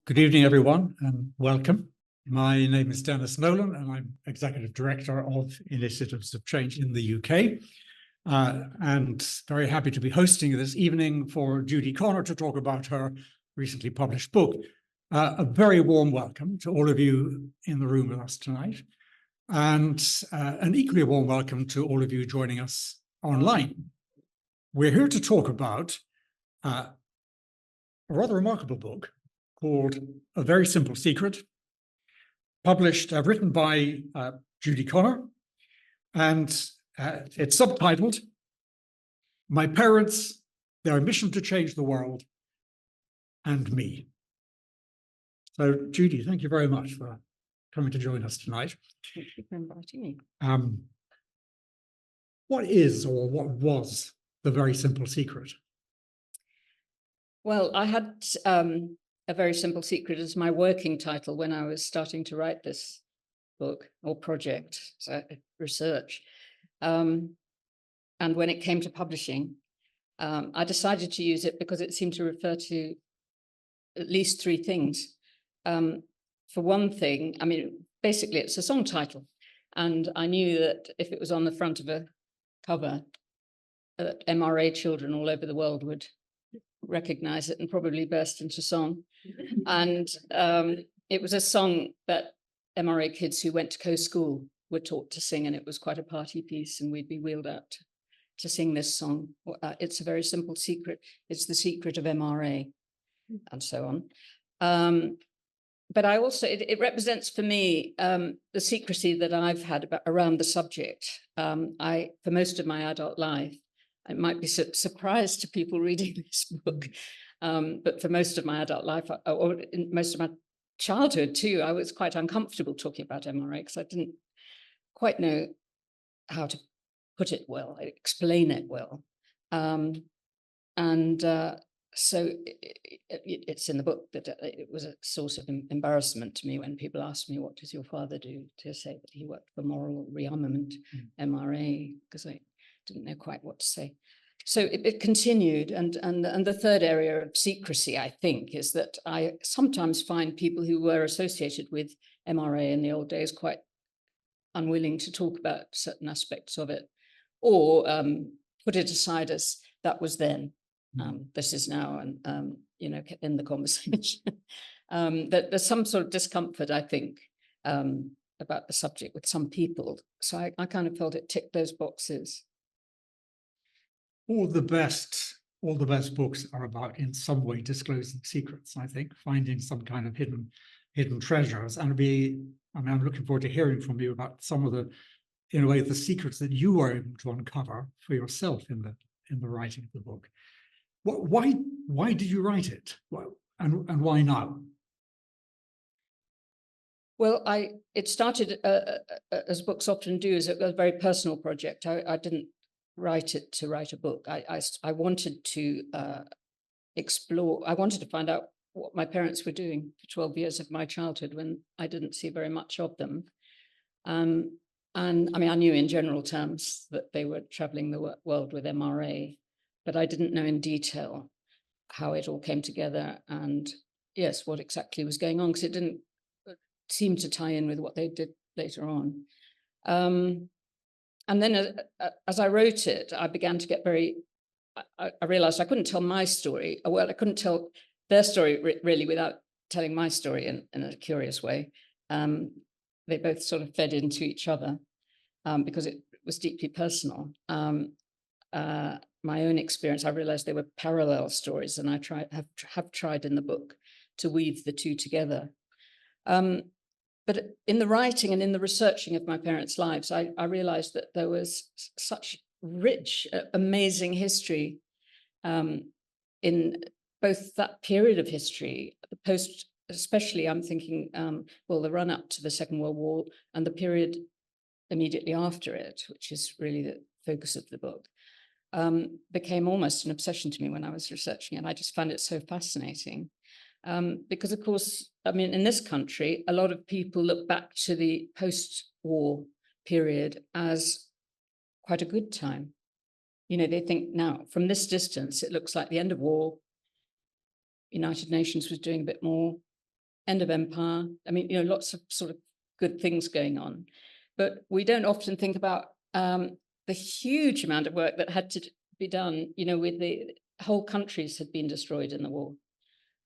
Good evening, everyone, and welcome. My name is Denis Nowlan, and I'm Executive Director of Initiatives of Change in the UK. And very happy to be hosting this evening for Judi Conner to talk about her recently published book. A very warm welcome to all of you in the room with us tonight, and an equally warm welcome to all of you joining us online. We're here to talk about a rather remarkable book called A Very Simple Secret, published, written by Judi Conner, and it's subtitled, My Parents, Their Mission to Change the World, and Me. So, Judi, thank you very much for coming to join us tonight. Thank you for inviting me. What is, or what was, The Very Simple Secret? Well, I had A Very Simple Secret as my working title when I was starting to write this book or project, so research. And when it came to publishing, I decided to use it because it seemed to refer to at least three things. For one thing, I mean, basically it's a song title. And I knew that if it was on the front of a cover, MRA children all over the world would recognize it and probably burst into song. And it was a song that MRA kids who went to co-school were taught to sing, and it was quite a party piece, and we'd be wheeled out to sing this song. It's a very simple secret. It's the secret of MRA, and so on. But I also, it represents for me the secrecy that I've had around the subject. For most of my adult life, it might be a surprise to people reading this book, but for most of my adult life, or most of my childhood too, I was quite uncomfortable talking about MRA because I didn't quite know how to put it well, explain it well. So it's in the book that it was a source of embarrassment to me when people asked me, what does your father do, to say that he worked for Moral Re-Armament, MRA, because I didn't know quite what to say. So it continued. And the third area of secrecy, I think, is that I sometimes find people who were associated with MRA in the old days quite unwilling to talk about certain aspects of it, or put it aside as that was then. This is now, and in the conversation. That there's some sort of discomfort, I think, about the subject with some people. So I kind of felt it ticked those boxes. All the best books are about, in some way, disclosing secrets. I think finding some kind of hidden treasures, and I'm looking forward to hearing from you about some of the, in a way, the secrets that you were able to uncover for yourself in the writing of the book. Why did you write it? And why now? Well, it started, as books often do, as a very personal project. I didn't write it to write a book. I wanted to explore, I wanted to find out what my parents were doing for 12 years of my childhood when I didn't see very much of them. And I mean, I knew in general terms that they were traveling the world with MRA, but I didn't know in detail how it all came together and, yes, what exactly was going on, because it didn't seem to tie in with what they did later on. And then as I wrote it, I began to get I realized I couldn't tell my story. Well, I couldn't tell their story really without telling my story in a curious way. They both sort of fed into each other because it was deeply personal. My own experience, I realized they were parallel stories, and I have tried in the book to weave the two together. But in the writing and in the researching of my parents' lives, I realized that there was such rich, amazing history in both that period of history, the post, especially I'm thinking, well, the run up to the Second World War and the period immediately after it, which is really the focus of the book, became almost an obsession to me when I was researching it. I just found it so fascinating. Because, of course, I mean, in this country, a lot of people look back to the post-war period as quite a good time. You know, they think now, from this distance, it looks like the end of war. United Nations was doing a bit more. end of empire. I mean, lots of sort of good things going on, but we don't often think about the huge amount of work that had to be done, with the whole countries had been destroyed in the war,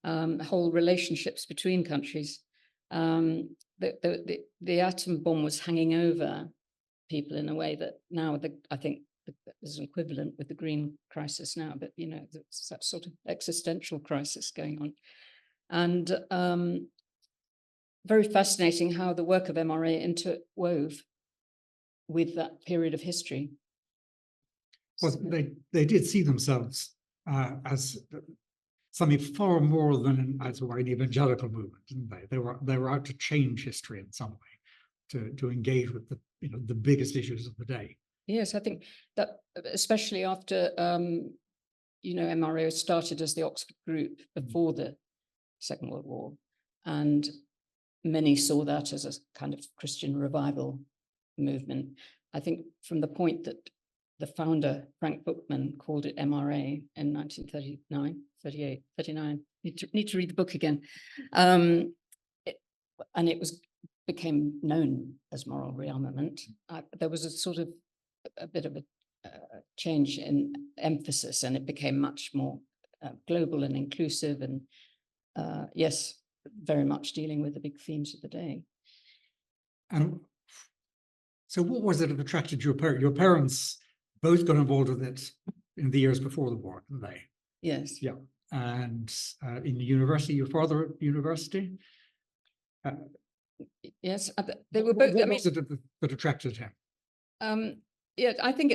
whole relationships between countries. The atom bomb was hanging over people in a way that now I think there's an equivalent with the green crisis now, but it's that sort of existential crisis going on. And very fascinating how the work of MRA interwove with that period of history. Well, they did see themselves as something far more than as an evangelical movement, didn't they? They were out to change history in some way, to engage with the biggest issues of the day. Yes, I think that especially after MRA started as the Oxford Group before the Second World War, and many saw that as a kind of Christian revival movement. I think from the point that the founder, Frank Bookman, called it MRA in 1939, 38, 39. Need to read the book again. And it became known as Moral Re-Armament. There was a bit of a change in emphasis, and it became much more global and inclusive, and yes, very much dealing with the big themes of the day. And so what was it that attracted your parents both got involved with it in the years before the war, didn't they? Yes. Yeah. And in the university, your father at university? Yes, they were both. What was it that attracted him? Yeah, I think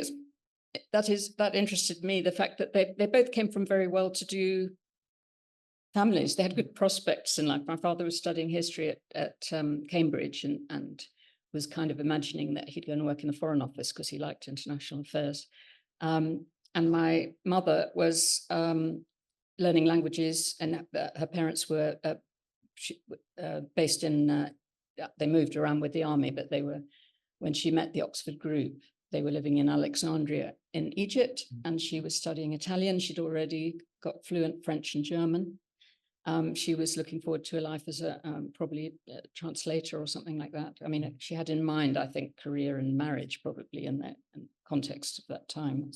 that interested me, the fact that they both came from very well-to-do families. They had good prospects in life. My father was studying history at Cambridge and was kind of imagining that he'd go and work in the Foreign Office because he liked international affairs. And my mother was learning languages, and her parents were based in, they moved around with the army, but when she met the Oxford Group, they were living in Alexandria in Egypt, and she was studying Italian. She'd already got fluent French and German. She was looking forward to a life as probably a translator or something like that. I mean, she had in mind, I think, career and marriage probably in the context of that time.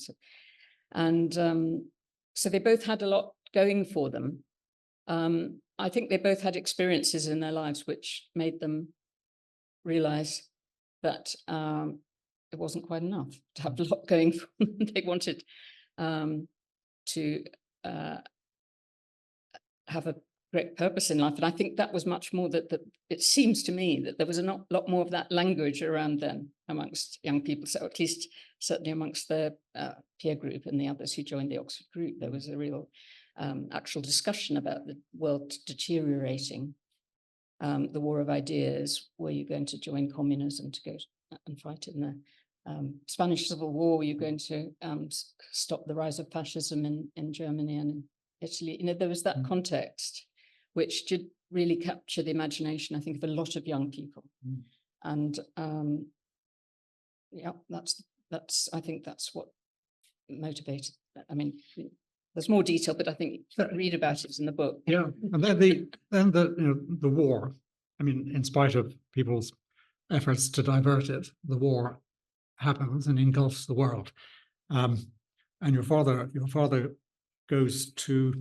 So they both had a lot going for them. I think they both had experiences in their lives which made them realize that it wasn't quite enough to have a lot going for them. They wanted to have a great purpose in life. And I think that was much more that it seems to me that there was a lot more of that language around then amongst young people. So at least certainly amongst their peer group and the others who joined the Oxford Group, there was a real actual discussion about the world deteriorating, the war of ideas. Were you going to join communism to go and fight in the Spanish Civil War? Were you going to stop the rise of fascism in Germany and in Italy? There was that context which did really capture the imagination, I think, of a lot of young people. And yeah, I think that's what motivated. I mean, there's more detail, but I think you can read about it in the book. Yeah, and then the war. I mean, in spite of people's efforts to divert it, the war happens and engulfs the world. And your father goes to.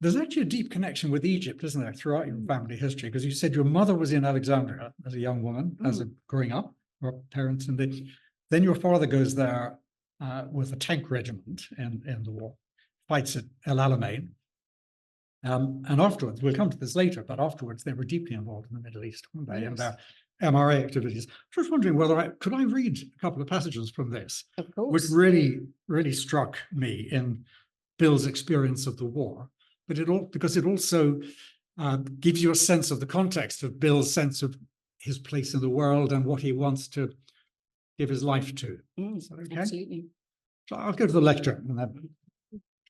There's actually a deep connection with Egypt, isn't there, throughout your family history? Because you said your mother was in Alexandria as a young woman, growing up, her parents, and then your father goes there with a tank regiment in the war, fights at El Alamein. And afterwards, we'll come to this later, but afterwards they were deeply involved in the Middle East, weren't they? Yes. And their MRA activities. I was wondering whether could I read a couple of passages from this, of course, which really, really struck me in Bill's experience of the war. But because it also gives you a sense of the context of Bill's sense of his place in the world and what he wants to give his life to. Okay? Absolutely. So I'll go to the lecture and then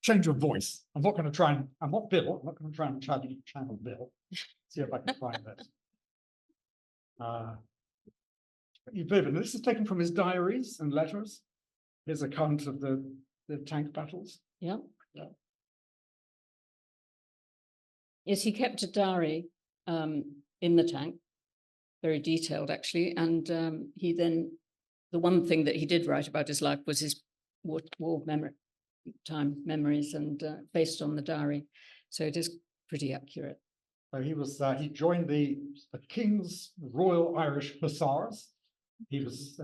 change of voice. I'm not going to try and, I'm not Bill, I'm not going to try and channel Bill. See if I can find this. This is taken from his diaries and letters, his account of the tank battles. Yeah. Yes, he kept a diary in the tank, very detailed actually. And he then, the one thing that he did write about his life was his war time memories, and based on the diary. So it is pretty accurate. So he joined the King's Royal Irish Hussars. He was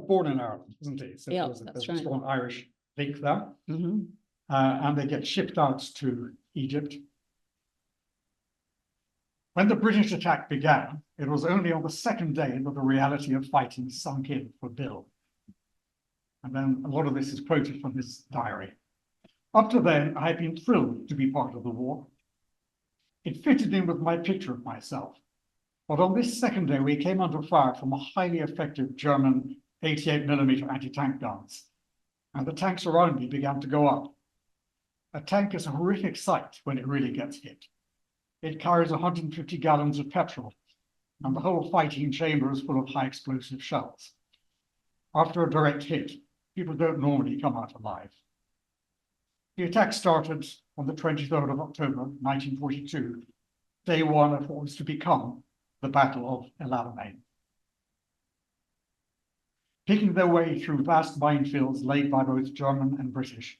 born in Ireland, wasn't he? So Yeah, there's that's a right. strong Irish link there. Mm-hmm. And they get shipped out to Egypt. When the British attack began, it was only on the second day that the reality of fighting sunk in for Bill. And then a lot of this is quoted from his diary. Up to then, I had been thrilled to be part of the war. It fitted in with my picture of myself. But on this second day, we came under fire from a highly effective German 88mm anti-tank guns, and the tanks around me began to go up. A tank is a horrific sight when it really gets hit. It carries 150 gallons of petrol, and the whole fighting chamber is full of high explosive shells. After a direct hit, people don't normally come out alive. The attack started on the 23rd of October, 1942, day one of what was to become the Battle of El Alamein. Picking their way through vast minefields laid by both German and British,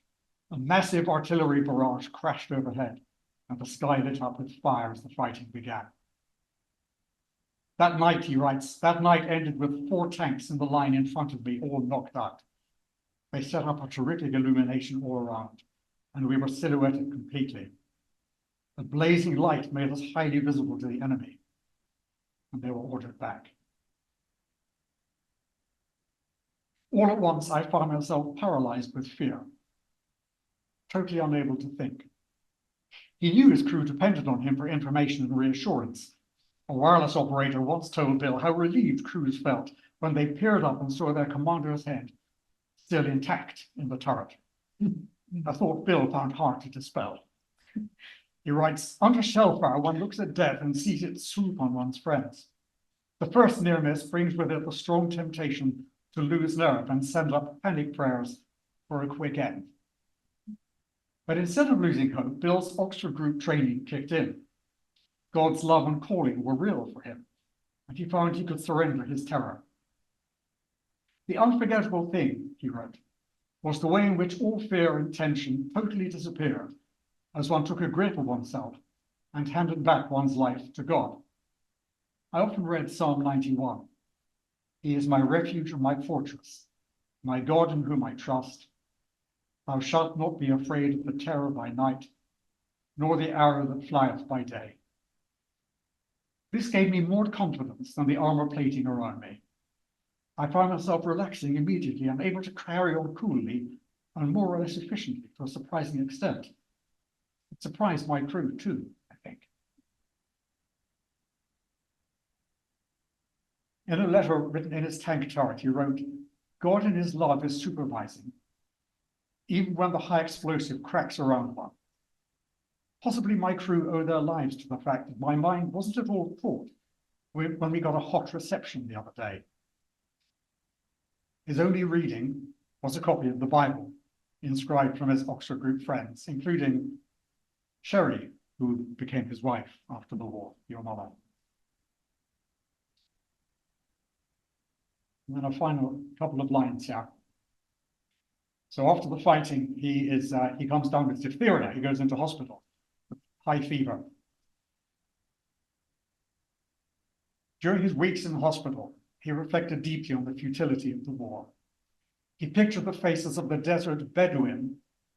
a massive artillery barrage crashed overhead, and the sky lit up with fire as the fighting began. That night, he writes, that night ended with 4 tanks in the line in front of me, all knocked out. They set up a terrific illumination all around, and we were silhouetted completely. The blazing light made us highly visible to the enemy, and they were ordered back. All at once, I found myself paralyzed with fear, totally unable to think. He knew his crew depended on him for information and reassurance. A wireless operator once told Bill how relieved crews felt when they peered up and saw their commander's head still intact in the turret. A thought Bill found hard to dispel. He writes, under shell fire, one looks at death and sees it swoop on one's friends. The first near miss brings with it the strong temptation to lose nerve and send up panic prayers for a quick end. But instead of losing hope, Bill's Oxford Group training kicked in. God's love and calling were real for him, and he found he could surrender his terror. The unforgettable thing, he wrote, was the way in which all fear and tension totally disappeared as one took a grip of oneself and handed back one's life to God. I often read Psalm 91. He is my refuge and my fortress, my God in whom I trust. Thou shalt not be afraid of the terror by night, nor the arrow that flieth by day. This gave me more confidence than the armor plating around me. I found myself relaxing immediately and able to carry on coolly and more or less efficiently to a surprising extent. It surprised my crew too, I think. In a letter written in his tank turret, he wrote, God in his love is supervising, even when the high explosive cracks around one. Possibly my crew owe their lives to the fact that my mind wasn't at all thought when we got a hot reception the other day. His only reading was a copy of the Bible, inscribed from his Oxford Group friends, including Sherry, who became his wife after the war, your mother. And then a final couple of lines here. So after the fighting, he comes down with diphtheria. He goes into hospital with high fever. During his weeks in the hospital, he reflected deeply on the futility of the war. He pictured the faces of the desert Bedouin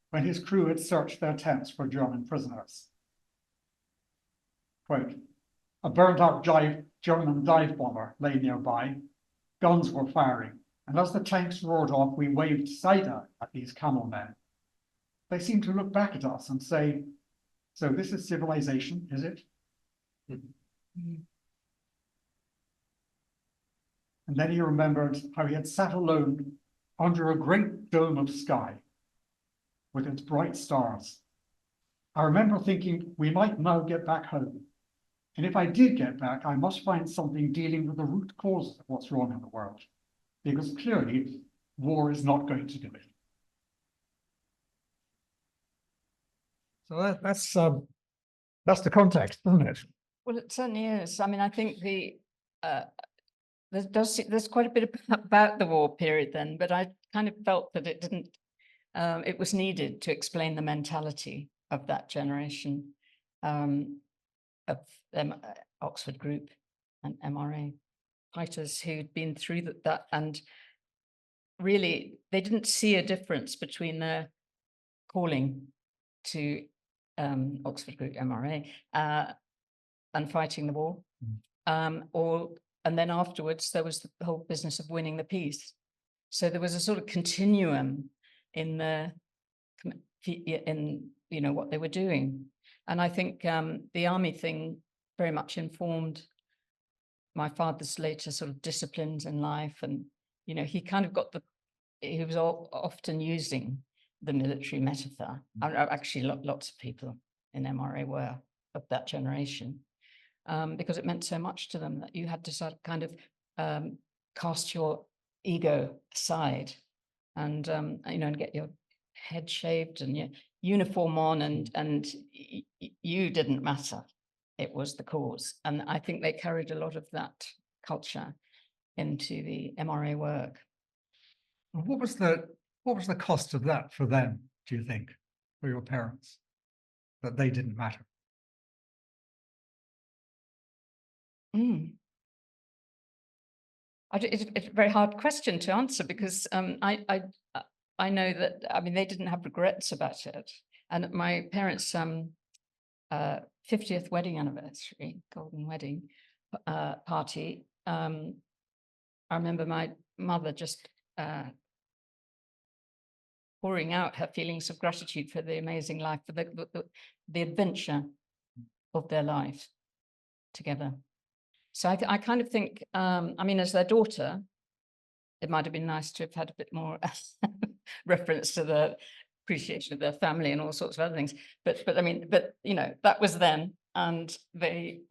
when his crew had searched their tents for German prisoners. Quote, a burnt-out German dive bomber lay nearby. Guns were firing, and as the tanks roared off, we waved cider at these camel men. They seemed to look back at us and say, so this is civilization, is it? Mm-hmm. And then he remembered how he had sat alone under a great dome of sky with its bright stars. I remember thinking we might now get back home. And if I did get back, I must find something dealing with the root causes of what's wrong in the world, because clearly war is not going to do it. So that's the context, isn't it? Well, it certainly is. I mean, I think there's quite a bit about the war period then, but I kind of felt that it didn't. It was needed to explain the mentality of that generation of Oxford Group and MRA fighters who'd been through that, and really they didn't see a difference between their calling to Oxford Group MRA and fighting the war, and then afterwards there was the whole business of winning the peace. So there was a sort of continuum in what they were doing, and I think the army thing very much informed my father's later sort of disciplines in life, and he kind of he was often using the military metaphor. Actually, lots of people in MRA were of that generation, because it meant so much to them that you had to sort of kind of cast your ego aside and and get your head shaved and your uniform on, and you didn't matter. It was the cause, and I think they carried a lot of that culture into the MRA work. What was the cost of that for them, do you think, for your parents, that they didn't matter? It's a very hard question to answer, because I know that, I mean, they didn't have regrets about it. And at my parents' 50th wedding anniversary, golden wedding party, I remember my mother just pouring out her feelings of gratitude for the amazing life, for the adventure of their life together. So I kind of think, I mean, as their daughter, it might have been nice to have had a bit more reference to the appreciation of their family and all sorts of other things. But I mean, that was then, and they,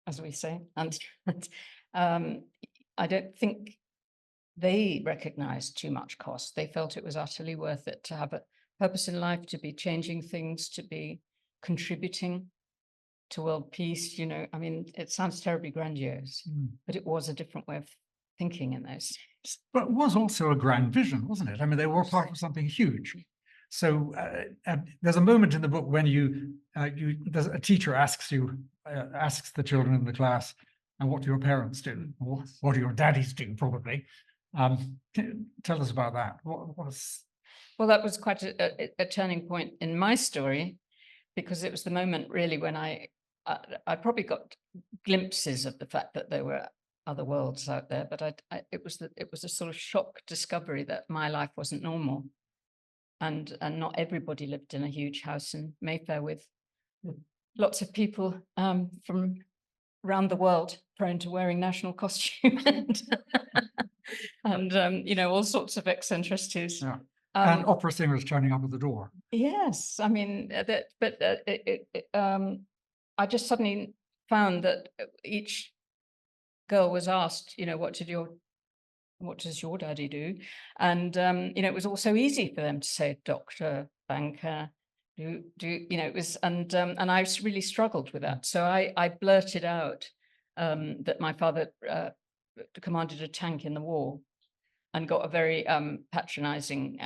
as we say, and I don't think they recognized too much cost. They felt it was utterly worth it to have a purpose in life, to be changing things, to be contributing to world peace. I mean, it sounds terribly grandiose, but it was a different way of thinking in those days. But it was also a grand vision, wasn't it? I mean, they were part of something huge. So there's a moment in the book when there's a teacher asks the children in the class, and what do your parents do? Or what do your daddies do, probably? Tell us about that. Well, that was quite a turning point in my story, because it was the moment really when I probably got glimpses of the fact that there were other worlds out there, but it was a sort of shock discovery that my life wasn't normal, and not everybody lived in a huge house in Mayfair with lots of people from around the world prone to wearing national costume and all sorts of eccentricities. Yeah. And opera singers turning up at the door. Yes, I mean I just suddenly found that each girl was asked, what does your daddy do? And it was all so easy for them to say doctor, banker, it was, and I really struggled with that. So I blurted out that my father commanded a tank in the war, and got a very patronizing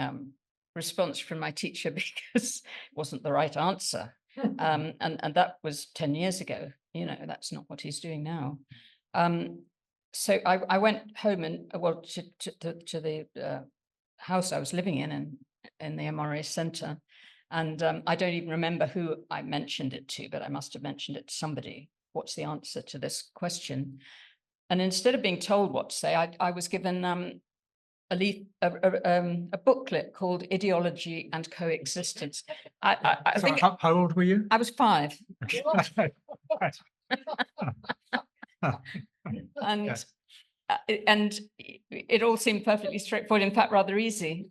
response from my teacher, because it wasn't the right answer. And that was 10 years ago. That's not what he's doing now. So I went home and to the house I was living in the MRA Centre, and I don't even remember who I mentioned it to, but I must have mentioned it to somebody. What's the answer to this question? And instead of being told what to say, I was given a booklet called Ideology and Coexistence. I So think how old were you? I was 5. And Yes. And it all seemed perfectly straightforward, in fact rather easy.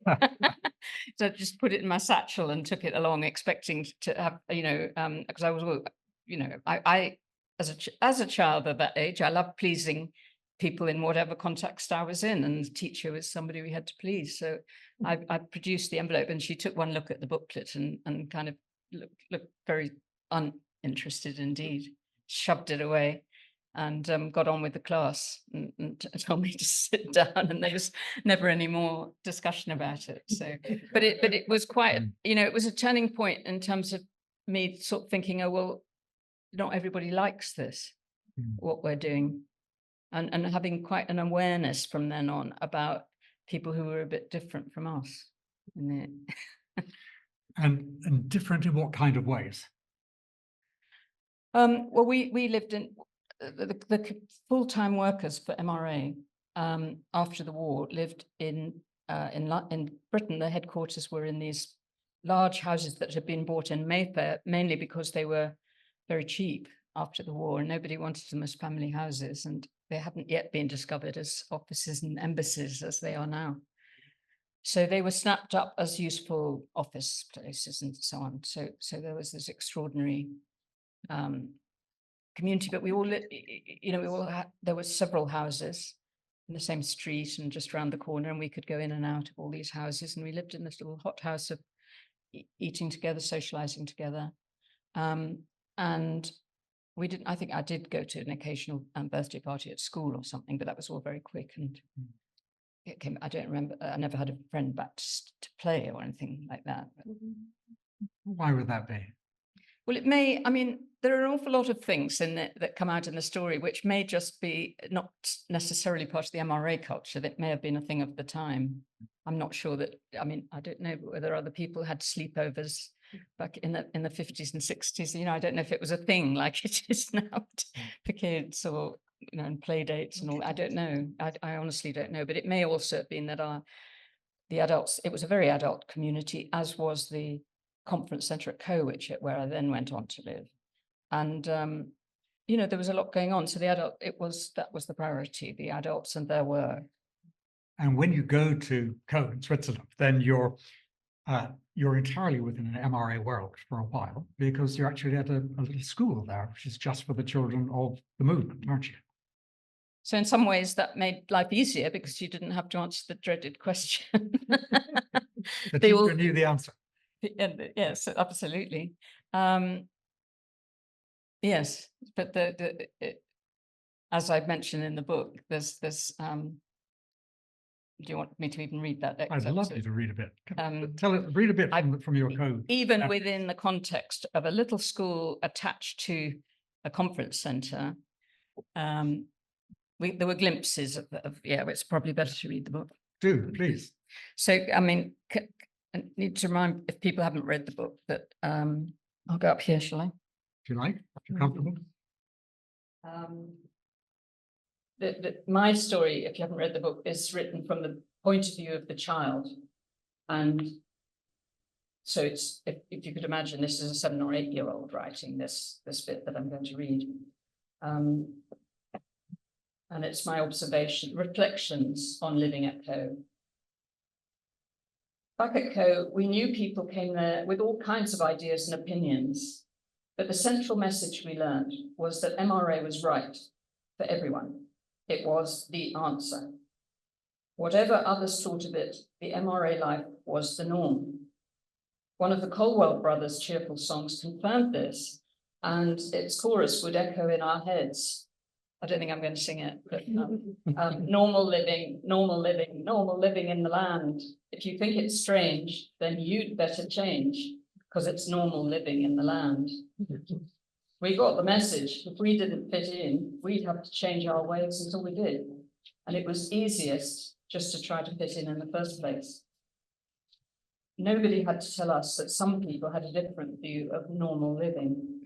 So I just put it in my satchel and took it along, expecting to have, because I was, I as a child at that age, I loved pleasing people in whatever context I was in, and the teacher was somebody we had to please. So I produced the envelope, and she took one look at the booklet and kind of looked very uninterested indeed. shoved it away and got on with the class and told me to sit down, and there was never any more discussion about it. So, but it was quite, it was a turning point in terms of me sort of thinking, oh, well, not everybody likes this, what we're doing, and having quite an awareness from then on about people who were a bit different from us. And different in what kind of ways? Well, we lived in the full-time workers for MRA after the war lived in Britain. The headquarters were in these large houses that had been bought in Mayfair, mainly because they were very cheap after the war, and nobody wanted them as family houses, and they hadn't yet been discovered as offices and embassies as they are now. So they were snapped up as useful office places and so on. So there was this extraordinary community, but we all, there were several houses in the same street and just around the corner, and we could go in and out of all these houses, and we lived in this little hot house of eating together, socializing together. And we didn't, I think I did go to an occasional birthday party at school or something, but that was all very quick. And it came, I don't remember, I never had a friend back to play or anything like that. Why would that be? Well, it may, I mean, there are an awful lot of things in it that come out in the story, which may just be not necessarily part of the MRA culture. That may have been a thing of the time. I'm not sure that, I mean, I don't know whether other people had sleepovers back in the 50s and 60s. I don't know if it was a thing like it is now for kids, or, and play dates and all. I don't know. I honestly don't know. But it may also have been that the adults, it was a very adult community, as was the conference centre at Coe, where I then went on to live. And, there was a lot going on. So that was the priority, the adults and their work. And when you go to Coe in Switzerland, then you're entirely within an MRA world for a while, because you're actually at a little school there, which is just for the children of the movement, aren't you? So in some ways that made life easier, because you didn't have to answer the dreaded question. The teacher knew the answer. Yes, absolutely. Yes, but as I've mentioned in the book, there's do you want me to even read that excerpt? I'd love you to read a bit. Read a bit from your code. Even within the context of a little school attached to a conference centre, there were glimpses of it's probably better to read the book. Do, please. So, I mean, I need to remind, if people haven't read the book, that I'll go up here, shall I? If you like, if you're comfortable. My story, if you haven't read the book, is written from the point of view of the child. And so it's, if you could imagine, this is a 7 or 8 year old writing this bit that I'm going to read. And it's my reflections on living at Coe. Back at Coe, we knew people came there with all kinds of ideas and opinions, but the central message we learned was that MRA was right for everyone. It was the answer. Whatever others thought of it, the MRA life was the norm. One of the Colwell brothers' cheerful songs confirmed this, and its chorus would echo in our heads. I don't think I'm going to sing it, but normal living, normal living, normal living in the land. If you think it's strange, then you'd better change, because it's normal living in the land. We got the message. If we didn't fit in, we'd have to change our ways until we did. And it was easiest just to try to fit in the first place. Nobody had to tell us that some people had a different view of normal living.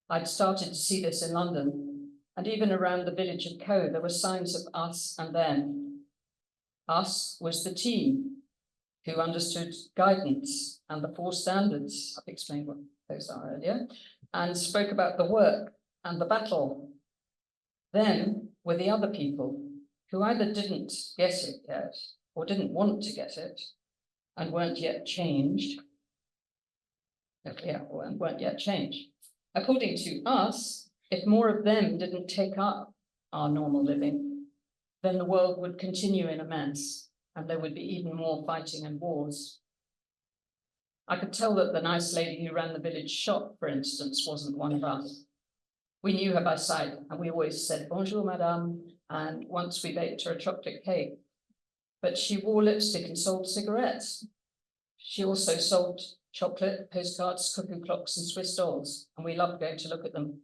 I'd started to see this in London, and even around the village of Coe, there were signs of us and them. Us was the team who understood guidance and the 4 standards. I've explained what those are earlier, and spoke about the work and the battle. Them were the other people who either didn't get it yet or didn't want to get it and weren't yet changed. And weren't yet changed. According to us, if more of them didn't take up our normal living, then the world would continue in a mess, and there would be even more fighting and wars. I could tell that the nice lady who ran the village shop, for instance, wasn't one of us. We knew her by sight, and we always said, "Bonjour, madame," and once we baked her a chocolate cake. But she wore lipstick and sold cigarettes. She also sold chocolate, postcards, cuckoo clocks, and Swiss dolls, and we loved going to look at them.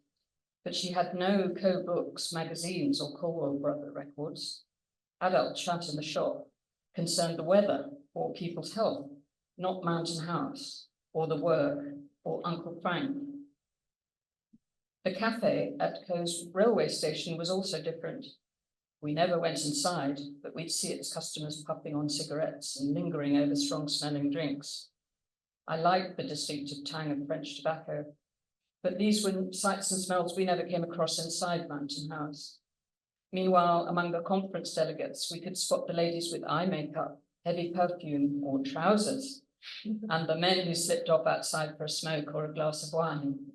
But she had no co-books, magazines, or Colwell Brother records. Adult chat in the shop concerned the weather or people's health, not Mountain House, or the work, or Uncle Frank. The cafe at Coe's railway station was also different. We never went inside, but we'd see its customers puffing on cigarettes and lingering over strong-smelling drinks. I liked the distinctive tang of French tobacco, but these were sights and smells we never came across inside Mountain House. Meanwhile, among the conference delegates, we could spot the ladies with eye makeup, heavy perfume, or trousers, and the men who slipped off outside for a smoke or a glass of wine.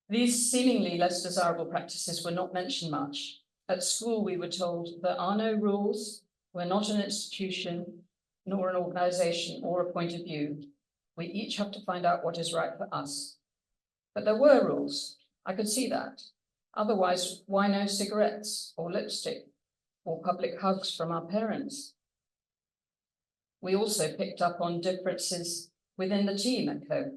These seemingly less desirable practices were not mentioned much. At school, we were told there are no rules, we're not an institution, nor an organization or a point of view. We each have to find out what is right for us. But there were rules, I could see that. Otherwise, why no cigarettes or lipstick or public hugs from our parents? We also picked up on differences within the team at Coe.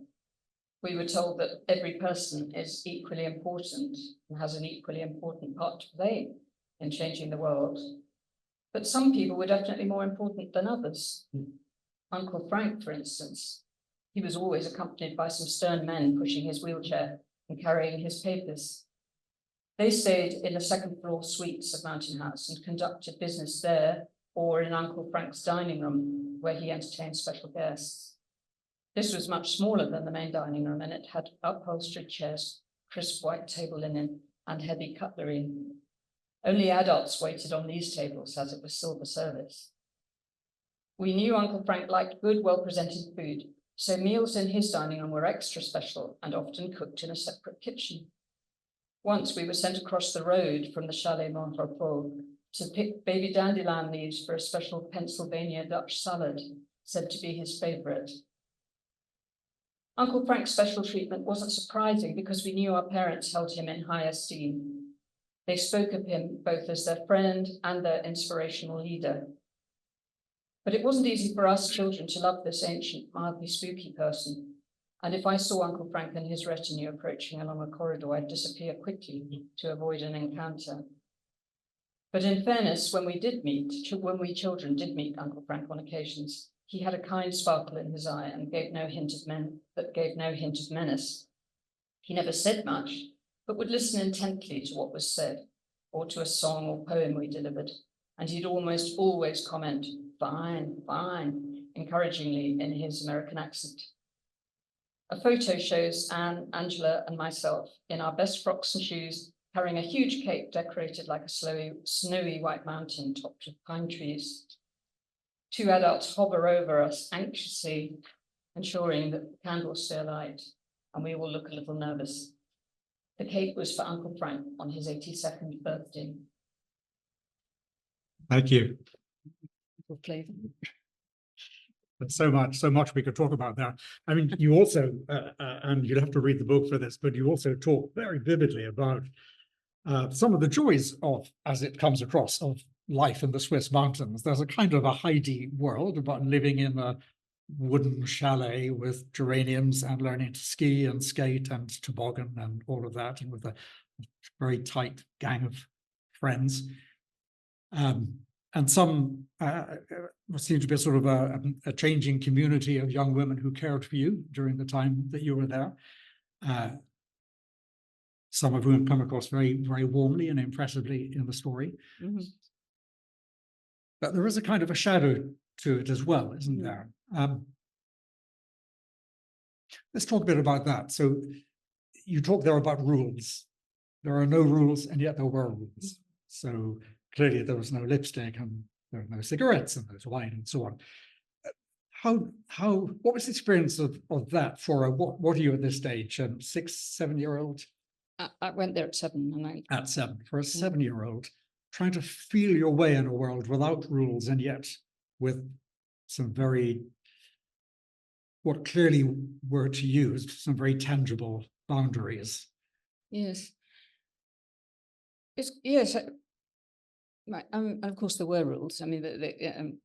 We were told that every person is equally important and has an equally important part to play in changing the world. But some people were definitely more important than others. Uncle Frank, for instance, he was always accompanied by some stern men pushing his wheelchair and carrying his papers. They stayed in the second floor suites of Mountain House and conducted business there or in Uncle Frank's dining room, where he entertained special guests. This was much smaller than the main dining room, and it had upholstered chairs, crisp white table linen, and heavy cutlery. Only adults waited on these tables, as it was silver service. We knew Uncle Frank liked good, well-presented food, so meals in his dining room were extra special and often cooked in a separate kitchen. Once we were sent across the road from the Chalet Montrepoix to pick baby dandelion leaves for a special Pennsylvania Dutch salad, said to be his favorite. Uncle Frank's special treatment wasn't surprising because we knew our parents held him in high esteem. They spoke of him both as their friend and their inspirational leader. But it wasn't easy for us children to love this ancient, mildly spooky person. And if I saw Uncle Frank and his retinue approaching along a corridor, I'd disappear quickly to avoid an encounter. But in fairness, when we children did meet Uncle Frank on occasions, he had a kind sparkle in his eye and gave no hint of menace. He never said much, but would listen intently to what was said, or to a song or poem we delivered, and he'd almost always comment, "Fine, fine," encouragingly in his American accent. A photo shows Anne, Angela, and myself in our best frocks and shoes, carrying a huge cake decorated like a snowy white mountain topped with pine trees. Two adults hover over us anxiously, ensuring that the candles stay alight, and we all look a little nervous. The cake was for Uncle Frank on his 82nd birthday. Thank you. Flavor. There's so much we could talk about there. I mean, you also, and you'll have to read the book for this, but you also talk very vividly about some of the joys of, as it comes across, of life in the Swiss mountains. There's a kind of a Heidi world about living in a wooden chalet with geraniums and learning to ski and skate and toboggan and all of that, and with a very tight gang of friends. And some seem to be a sort of a changing community of young women who cared for you during the time that you were there. Some of whom come across very, very warmly and impressively in the story. Mm-hmm. But there is a kind of a shadow to it as well, isn't there? Let's talk a bit about that. So you talk there about rules. There are no rules, and yet there were rules. So clearly there was no lipstick, and there were no cigarettes, and there's wine, and so on. What was the experience of that for what are you at this stage? 6, 7-year-old? I went there at 7. At 7, for a 7-year-old, trying to feel your way in a world without rules, and yet with some what clearly were to you some very tangible boundaries. Yes. Yes. Right. Of course, there were rules. I mean,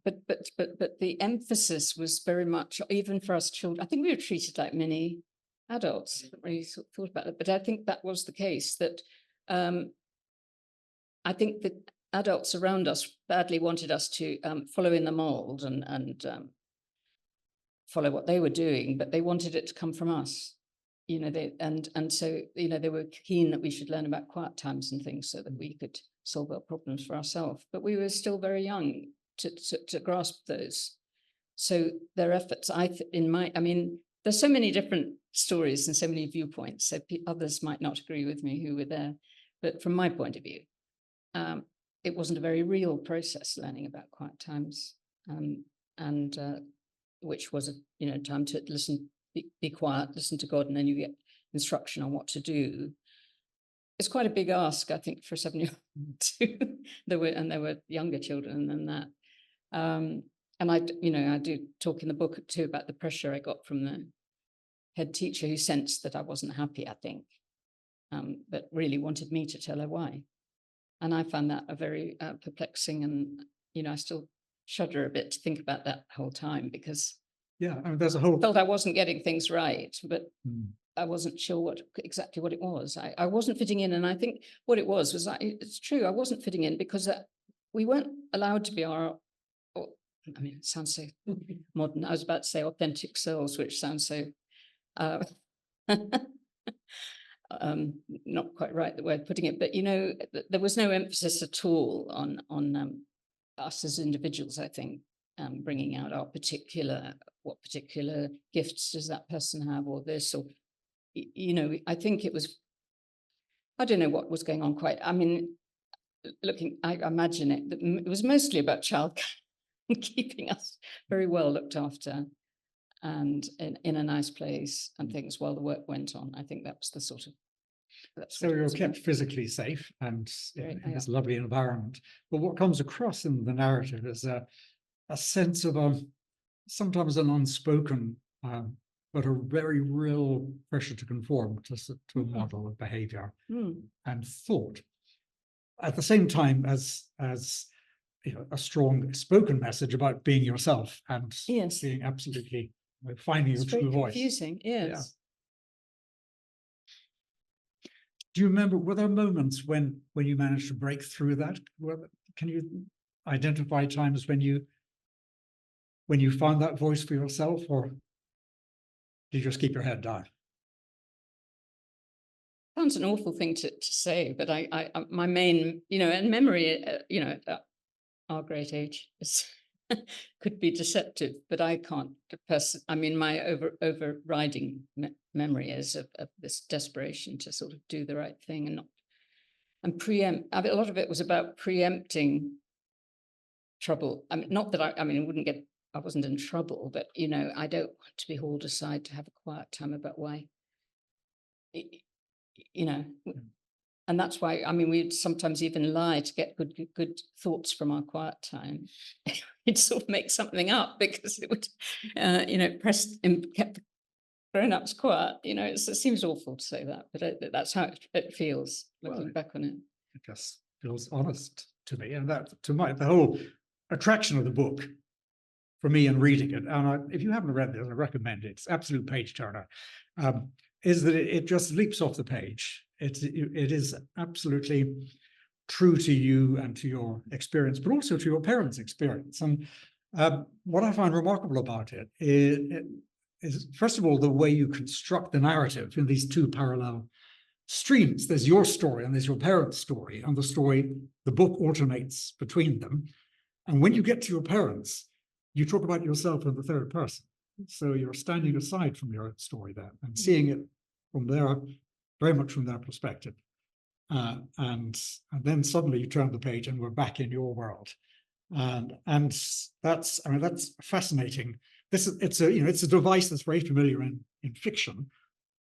but the emphasis was very much, even for us children. I think we were treated like many adults. I haven't really thought about it, but I think that was the case. That I think that adults around us badly wanted us to follow in the mold and follow what they were doing, but they wanted it to come from us. You know, so they were keen that we should learn about quiet times and things so that we could solve our problems for ourselves. But we were still very young to grasp those. So their efforts, I mean, there's so many different stories and so many viewpoints. So others might not agree with me who were there, but from my point of view, it wasn't a very real process learning about quiet times, and which was a time to listen. Be quiet, listen to God, and then you get instruction on what to do. It's quite a big ask, I think, for a 7-year-old. There were younger children than that. And I do talk in the book too about the pressure I got from the head teacher, who sensed that I wasn't happy, I think, but really wanted me to tell her why. And I found that a very perplexing, and I still shudder a bit to think about that whole time, because there's a whole. I felt I wasn't getting things right, but I wasn't sure exactly what it was. I wasn't fitting in, and I think what it was it's true. I wasn't fitting in because we weren't allowed to be it sounds so modern. I was about to say authentic selves, which sounds so not quite right the way of putting it. But there was no emphasis at all on us as individuals, I think. Bringing out what particular gifts does that person have, or this, or I think it was, I don't know what was going on quite. I mean, I imagine it was mostly about childcare and keeping us very well looked after and in a nice place and things while the work went on. I think that was the sort of. So you're kept physically safe and in this lovely environment. But what comes across in the narrative is a sense of sometimes an unspoken but a very real pressure to conform to a model of behavior and thought. At the same time as a strong spoken message about being yourself and being absolutely finding your true voice. Confusing, yes. Yeah. Do you remember, were there moments when you managed to break through that? Can you identify times when you found that voice for yourself, or did you just keep your head down? Sounds an awful thing to say, but my main, and memory, at our great age could be deceptive, but I can't. I mean, my overriding memory is of this desperation to sort of do the right thing and preempt. I mean, a lot of it was about preempting trouble. I mean, not that I wasn't in trouble, but I don't want to be hauled aside to have a quiet time about why. And that's why, I mean, we'd sometimes even lie to get good thoughts from our quiet time. We'd sort of make something up because it would, kept the grown-ups quiet. It seems awful to say that, but that's how it feels looking back on it. It just feels honest to me, and that the whole attraction of the book for me in reading it, and if you haven't read this, I recommend it. It's absolute page turner. Is that it just leaps off the page. It is absolutely true to you and to your experience, but also to your parents' experience. And what I find remarkable about it is, first of all, the way you construct the narrative in these two parallel streams. There's your story and there's your parents' story, and the book alternates between them. And when you get to your parents, you talk about yourself in the third person. So you're standing aside from your story there and seeing it from very much from their perspective. And then suddenly you turn the page and we're back in your world. And that's fascinating. It's a device that's very familiar in fiction,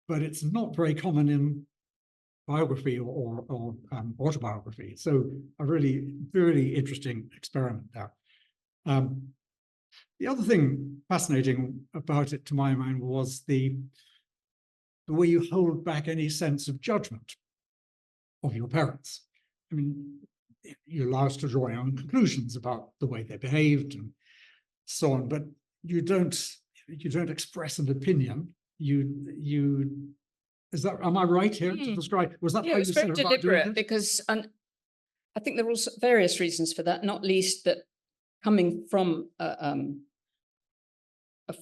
but it's not very common in biography or autobiography. So a really, really interesting experiment there. The other thing fascinating about it, to my mind, was the way you hold back any sense of judgment. of your parents. I mean, you allow us to draw our own conclusions about the way they behaved and so on, but you don't express an opinion. Is that, am I right here to describe? Was that Yeah, how it you was said very about doing deliberate it? because I think there were also various reasons for that, not least that coming from a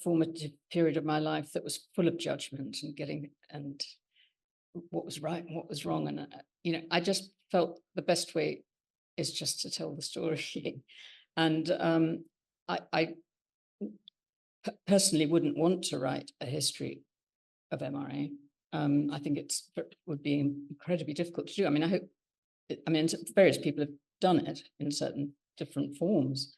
formative period of my life that was full of judgment and what was right and what was wrong. And, I just felt the best way is just to tell the story. And I personally wouldn't want to write a history of MRA. I think it would be incredibly difficult to do. I mean, various people have done it in certain different forms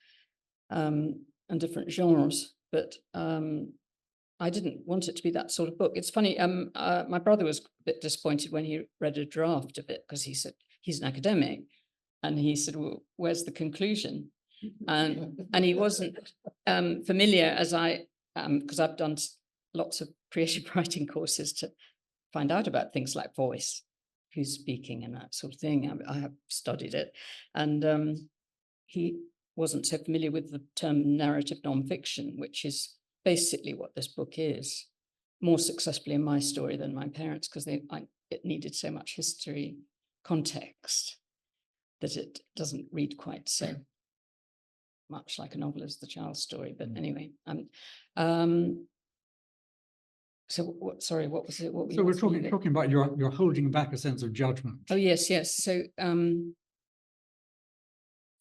and different genres, but I didn't want it to be that sort of book. It's funny, my brother was a bit disappointed when he read a draft of it because he said he's an academic, and he said, well, where's the conclusion? And he wasn't familiar as I because I've done lots of creative writing courses to find out about things like voice, who's speaking and that sort of thing. I have studied it, and he wasn't so familiar with the term narrative nonfiction, which is basically what this book is, more successfully in my story than my parents, because it needed so much history context that it doesn't read quite so much like a novel as the child's story. But anyway, so what was it? So we're talking about you're holding back a sense of judgment. Oh yes. So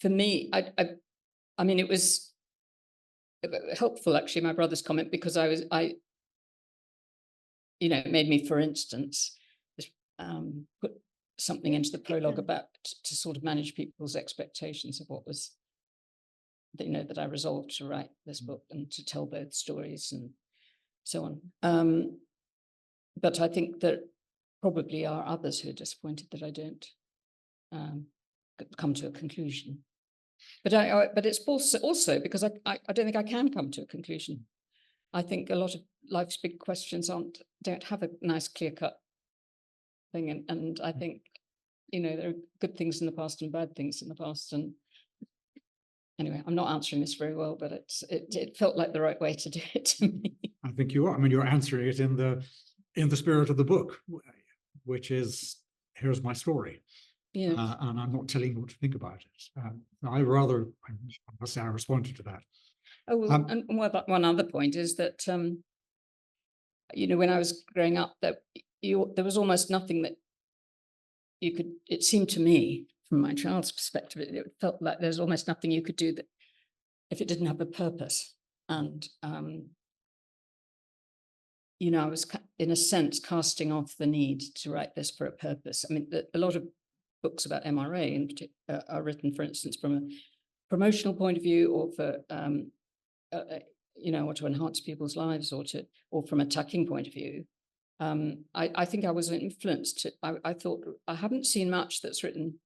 for me, I mean, it was helpful actually, my brother's comment, because it made me, for instance, put something into the prologue about to sort of manage people's expectations of what was, that I resolved to write this book and to tell both stories and so on. But I think there probably are others who are disappointed that I don't come to a conclusion. But it's also because I don't think I can come to a conclusion. I think a lot of life's big questions don't have a nice clear-cut thing, and I think there are good things in the past and bad things in the past. And anyway, I'm not answering this very well, but it felt like the right way to do it to me. I think you are. I mean, you're answering it in the spirit of the book, which is, here's my story. Yeah. And I'm not telling you what to think about it. I must say I responded to that. Oh, well, and one other point is that, when I was growing up, there was almost nothing that you could, it seemed to me, from my child's perspective, it felt like there's almost nothing you could do that if it didn't have a purpose. And, I was, in a sense, casting off the need to write this for a purpose. I mean, a lot of books about MRA are written, for instance, from a promotional point of view, or for or to enhance people's lives, or from a attacking point of view. I think I was influenced. I thought I haven't seen much that's written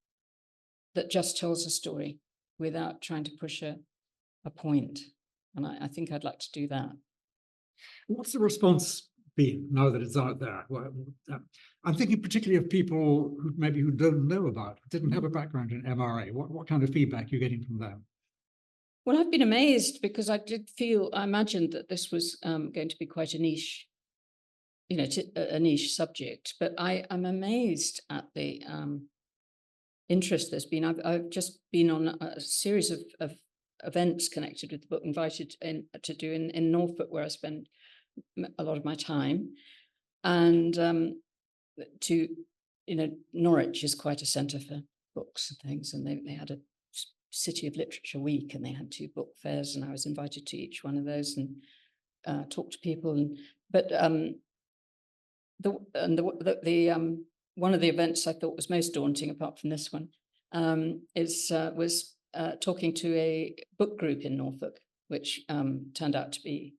that just tells a story without trying to push a point, and I think I'd like to do that. What's the response been now that it's out there? Well, I'm thinking particularly of people who don't know about it, didn't have a background in MRA. What kind of feedback you're getting from them? Well, I've been amazed because I imagined that this was going to be quite a niche, a niche subject. But I am amazed at the interest there's been. I've just been on a series of events connected with the book, invited to do in Norfolk, where I spend a lot of my time, and Norwich is quite a centre for books and things, and they had a City of Literature Week, and they had 2 book fairs, and I was invited to each one of those and talk to people. But one of the events I thought was most daunting, apart from this one, was talking to a book group in Norfolk, which turned out to be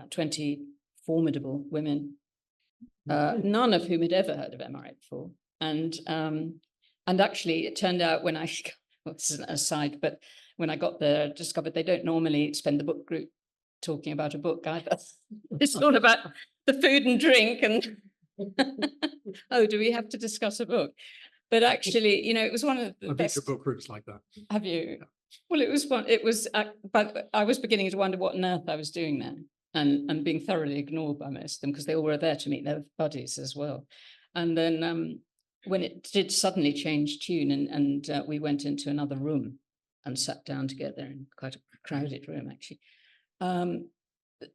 20 formidable women, none of whom had ever heard of MRA before. And actually, it turned out when this is an aside, but when I got there, I discovered they don't normally spend the book group talking about a book either. It's all about the food and drink and, oh, do we have to discuss a book? But actually, you know, it was one of the I've been best. to book groups like that. Have you? Well, it was fun. It was, but I was beginning to wonder what on earth I was doing there, and being thoroughly ignored by most of them because they all were there to meet their buddies as well. And then when it did suddenly change tune, and we went into another room and sat down together in quite a crowded room actually.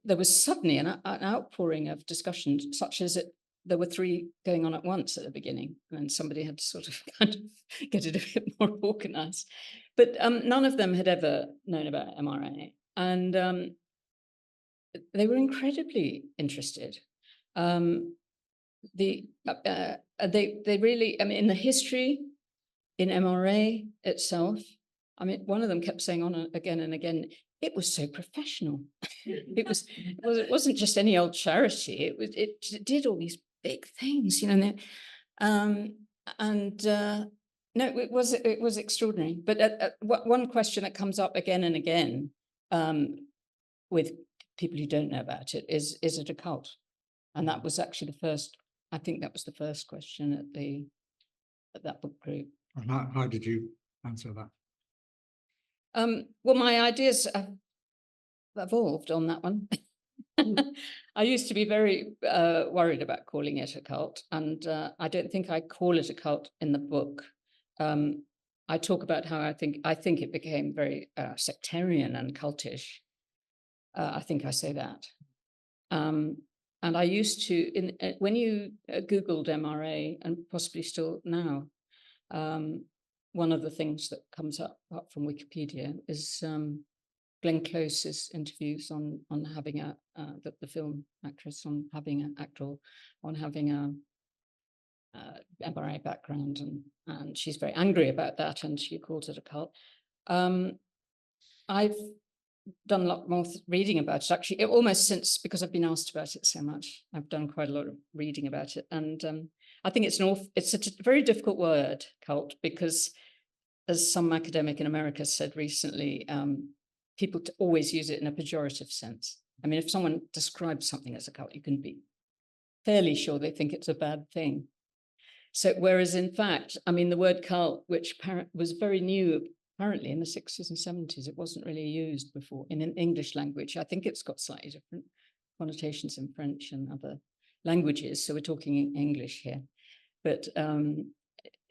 There was suddenly an outpouring of discussion, such as there were 3 going on at once at the beginning, and somebody had to sort of kind of get it a bit more organized. But none of them had ever known about MRA, and they were incredibly interested. They really, I mean, in the history, in MRA itself, I mean, one of them kept saying on again and again, it was so professional. It wasn't just any old charity. It did all these big things, you know. No, it was extraordinary. But one question that comes up again and again with people who don't know about it is it a cult? And that was actually the first. I think that was the first question at that book group. And how did you answer that? Well, my ideas have evolved on that one. I used to be very worried about calling it a cult, and I don't think I call it a cult in the book. I talk about how I think it became very sectarian and cultish. I think I say that. And I used to, when you Googled MRA, and possibly still now, one of the things that comes up from Wikipedia is Glenn Close's interviews on having the film actress on having an actor on having a MRA background, and she's very angry about that, and she calls it a cult. I've done a lot more reading about it, actually, almost since, because I've been asked about it so much. I've done quite a lot of reading about it, and I think it's a very difficult word, cult, because as some academic in America said recently, people always use it in a pejorative sense. I mean, if someone describes something as a cult, you can be fairly sure they think it's a bad thing. So, whereas in fact, I mean, the word cult, which was very new, apparently in the 60s and 70s, it wasn't really used before in an English language. I think it's got slightly different connotations in French and other languages. So we're talking in English here, but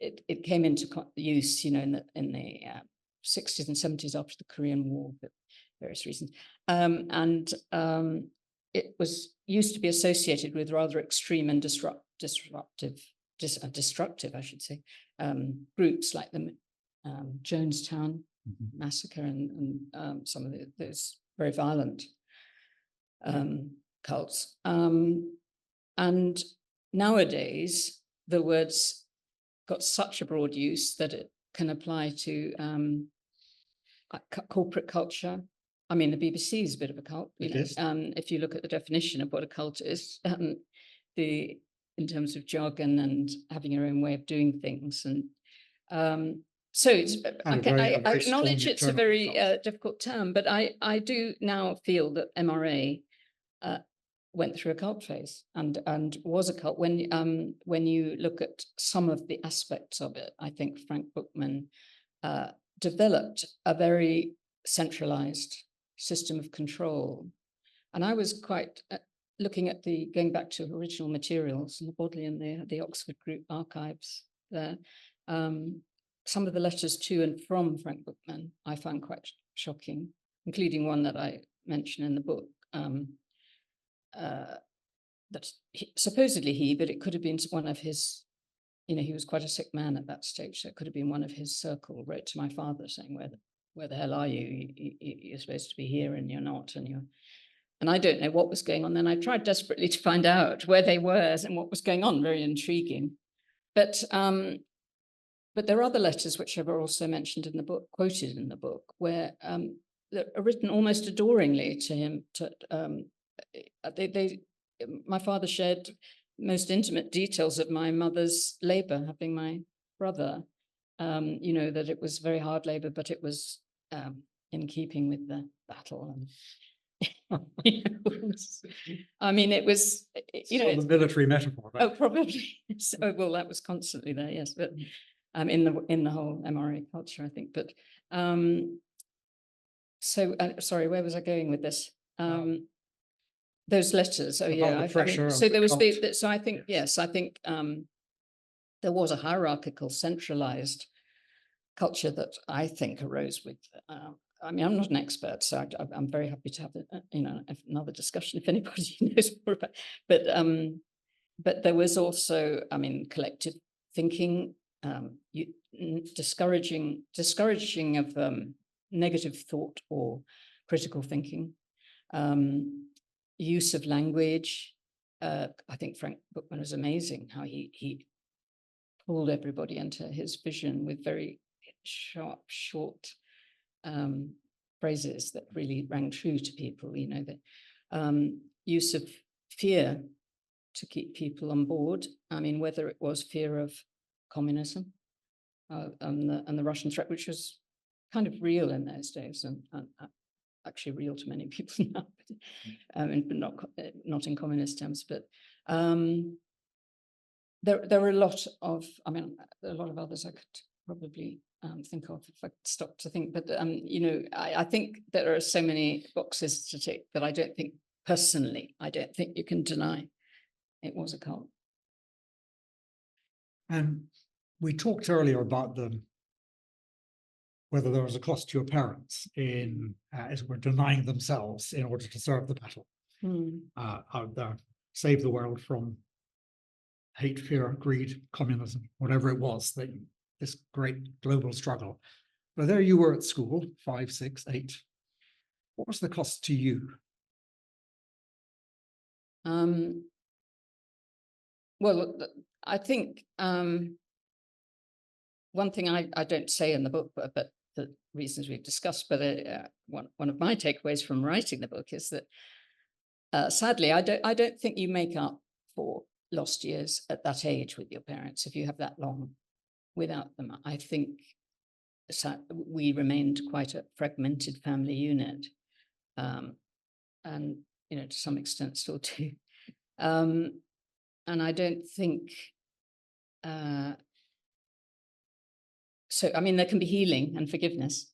it came into use, you know, in the 60s and 70s after the Korean War for various reasons, and it was used to be associated with rather extreme and destructive, I should say, groups like the Jonestown massacre and some of those very violent cults. And nowadays, the word's got such a broad use that it can apply to corporate culture. I mean, the BBC is a bit of a cult. If you look at the definition of what a cult is, in terms of jargon and having your own way of doing things, and so it's, I acknowledge it's a very difficult term, but I do now feel that MRA went through a cult phase and was a cult. When you look at some of the aspects of it, I think Frank Bookman developed a very centralized system of control. And I was quite looking at going back to original materials in the Bodleian, the Oxford Group archives there. Some of the letters to and from Frank Bookman I found quite shocking, including one that I mention in the book. That's supposedly but it could have been one of his, you know, he was quite a sick man at that stage, so it could have been one of his circle, wrote to my father saying, where the hell are you? You're supposed to be here and you're not, and I don't know what was going on then. I tried desperately to find out where they were and what was going on, very intriguing. But there are other letters which are also mentioned in the book, quoted in the book, where that are written almost adoringly to him. My father shared most intimate details of my mother's labour, having my brother. You know, that it was very hard labour, but it was in keeping with the battle. And I mean, it was, you know, the military metaphor. Right? Oh, probably. So, well, that was constantly there, yes. But in the whole MRA culture, I think. But sorry, where was I going with this? Those letters. Oh yeah, so there was so I think yes, I think there was a hierarchical, centralized culture that I think arose with. I mean, I'm not an expert, so I'm very happy to have another discussion if anybody knows more about. But there was also, I mean, collective thinking, discouraging of negative thought or critical thinking, use of language. I think Frank Bookman was amazing how he pulled everybody into his vision with very sharp, short phrases that really rang true to people. You know, the use of fear to keep people on board. I mean, whether it was fear of communism and the Russian threat, which was kind of real in those days and actually real to many people now, but not in communist terms. But there were a lot of, I mean, a lot of others I could probably think of if I stopped to think. But you know, I think there are so many boxes to tick that I don't think personally, I don't think you can deny it was a cult. And we talked earlier about whether there was a cost to your parents in, as it were, denying themselves in order to serve the battle, out there, save the world from hate, fear, greed, communism, whatever it was, this great global struggle. But there you were at school, 5, 6, 8. What was the cost to you? Well, I think one thing I don't say in the book, but the reasons we've discussed, but one of my takeaways from writing the book is that sadly, I don't think you make up for lost years at that age with your parents if you have that long without them. I think we remained quite a fragmented family unit, and you know, to some extent still do. And I don't think, so, I mean, there can be healing and forgiveness.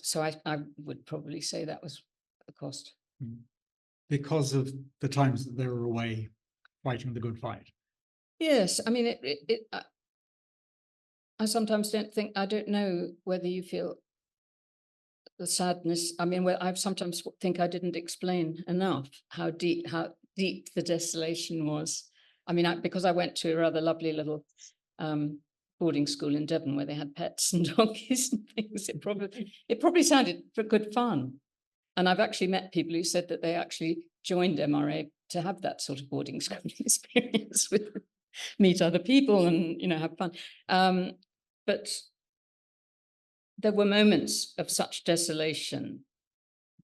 So I would probably say that was the cost. Because of the times that they were away fighting the good fight. Yes, I mean, I sometimes I don't know whether you feel the sadness. I mean, I sometimes think I didn't explain enough how deep the desolation was. I mean, because I went to a rather lovely little boarding school in Devon where they had pets and donkeys and things. It probably sounded for good fun. And I've actually met people who said that they actually joined MRA to have that sort of boarding school experience, meet other people and, you know, have fun. But there were moments of such desolation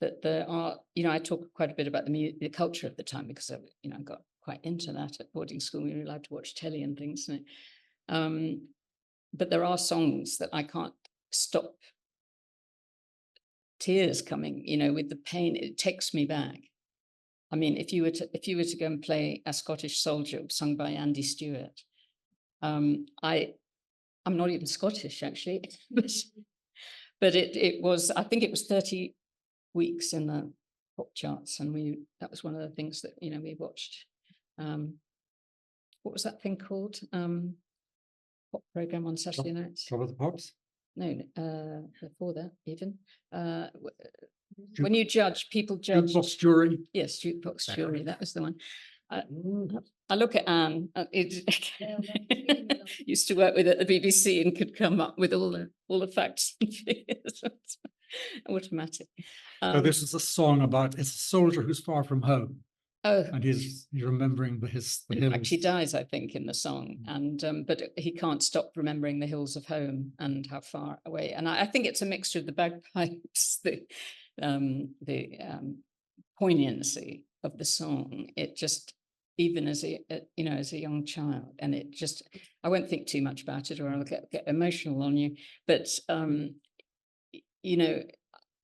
that there are, you know, I talk quite a bit about the culture of the time because I, you know, I got quite into that at boarding school. We were allowed to watch telly and things. But there are songs that I can't stop tears coming, you know, with the pain. It takes me back. I mean, if you were to go and play A Scottish Soldier sung by Andy Stewart, I'm not even Scottish actually, but it was, I think it was 30 weeks in the pop charts, and that was one of the things that, you know, we watched. What was that thing called? Pop program on Saturday nights. Top of the Pops? No, before that even. When you judge, people judge. Jukebox Jury? Yes, Jukebox Jury, that was the one. I look at Anne, used to work with at the BBC and could come up with all the facts and figures. Automatic. So this is a song about, it's a soldier who's far from home. Oh, and he's remembering the hills. Actually dies, I think, in the song, and but he can't stop remembering the hills of home and how far away. And I think it's a mixture of the bagpipes, the poignancy of the song. It just, even as a young child, and it just, I won't think too much about it, or I'll get emotional on you. But you know,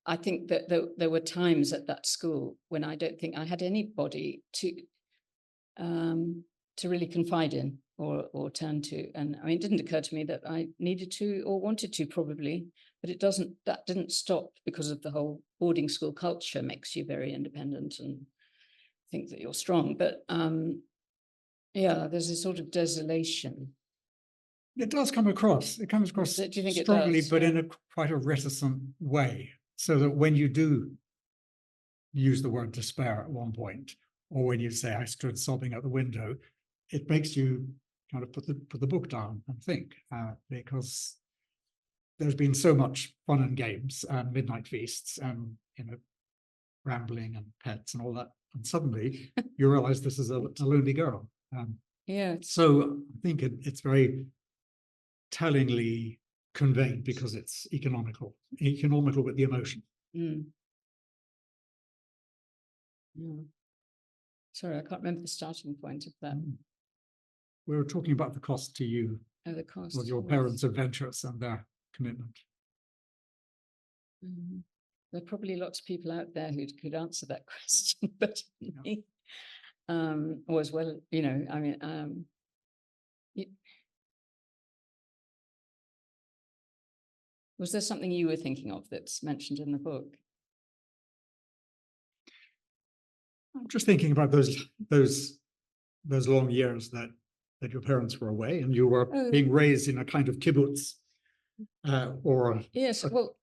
I think that there were times at that school when I don't think I had anybody to really confide in or turn to. And I mean, it didn't occur to me that I needed to or wanted to probably, but that didn't stop because of the whole boarding school culture makes you very independent and think that you're strong. But yeah, there's a sort of desolation. It does come across. It comes across Do you think it strongly, does? but Yeah. in a quite a reticent way. So that when you do use the word despair at one point, or when you say I stood sobbing at the window, it makes you kind of put the book down and think, because there's been so much fun and games and midnight feasts and rambling and pets and all that, and suddenly you realize this is a lonely girl. Yeah. So I think it's very tellingly conveyed because it's economical with the emotion. Mm. Yeah. Sorry, I can't remember the starting point of that. We were talking about the cost to you Oh, the cost. of your yes. parents' adventures and their commitment. There are probably lots of people out there who could answer that question, but me, or as well, I mean, was there something you were thinking of that's mentioned in the book? I'm just thinking about those long years that your parents were away and you were being raised in a kind of kibbutz, or yes, well,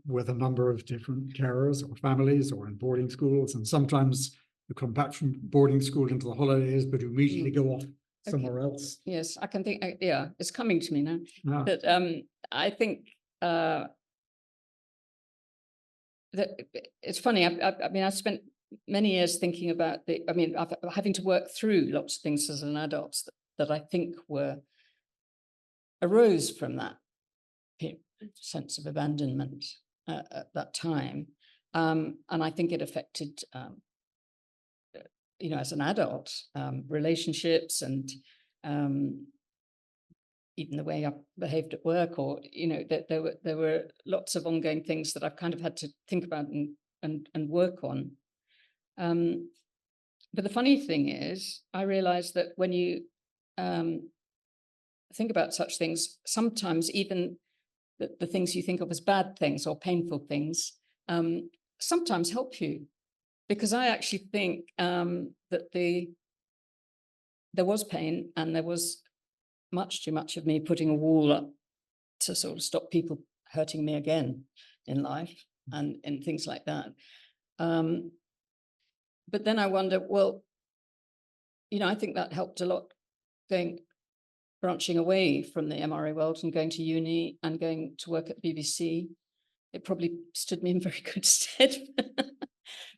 with a number of different carers or families or in boarding schools, and sometimes you come back from boarding school into the holidays, but you immediately go off somewhere else. Yes, I can think. Yeah, it's coming to me now. Ah. But I think that it's funny. I mean, I spent many years thinking about having to work through lots of things as an adult that I think arose from that sense of abandonment at that time. And I think it affected, as an adult, relationships and even the way I behaved at work, or that there were lots of ongoing things that I've kind of had to think about and work on. But the funny thing is, I realized that when you think about such things, sometimes even the things you think of as bad things or painful things sometimes help you, because I actually think that there was pain and there was much too much of me putting a wall up to sort of stop people hurting me again in life and things like that. But then I wonder, well, I think that helped a lot, branching away from the MRA world and going to uni and going to work at BBC. It probably stood me in very good stead,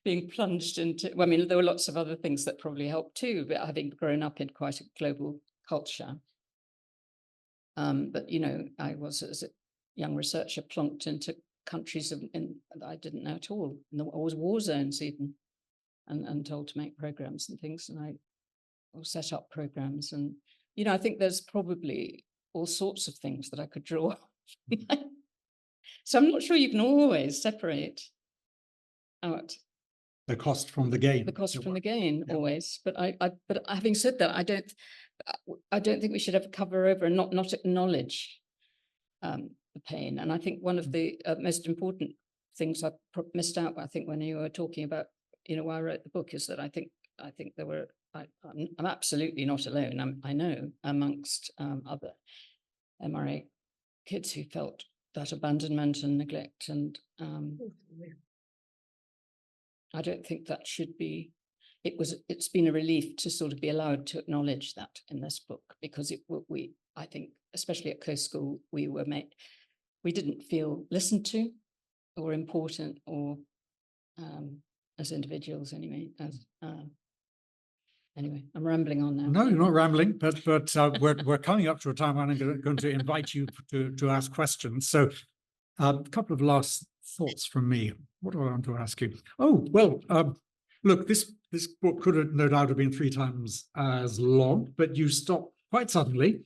being plunged into, I mean, there were lots of other things that probably helped too, but having grown up in quite a global culture. But, I was, as a young researcher, plonked into countries that I didn't know at all. And there was war zones even, and told to make programs and things. And I set up programs. And, I think there's probably all sorts of things that I could draw. So I'm not sure you can always separate out The cost from the gain. the cost from the gain, Yeah. always. But but having said that, I don't think we should ever cover over and not acknowledge the pain. And I think one of the most important things I missed out, I think, when you were talking about, why I wrote the book, is that I think there were, I'm absolutely not alone. I know amongst other MRA kids who felt that abandonment and neglect, and I don't think that should be. It's been a relief to sort of be allowed to acknowledge that in this book, because I think, especially at Coast School, we didn't feel listened to or important, or as individuals anyway. Anyway, I'm rambling on now. No, you're not rambling, but we're coming up to a time when I'm going to invite you to ask questions. So a couple of last thoughts from me. What do I want to ask you? Oh, well, look, this book could have no doubt have been 3 times as long, but you stopped quite suddenly.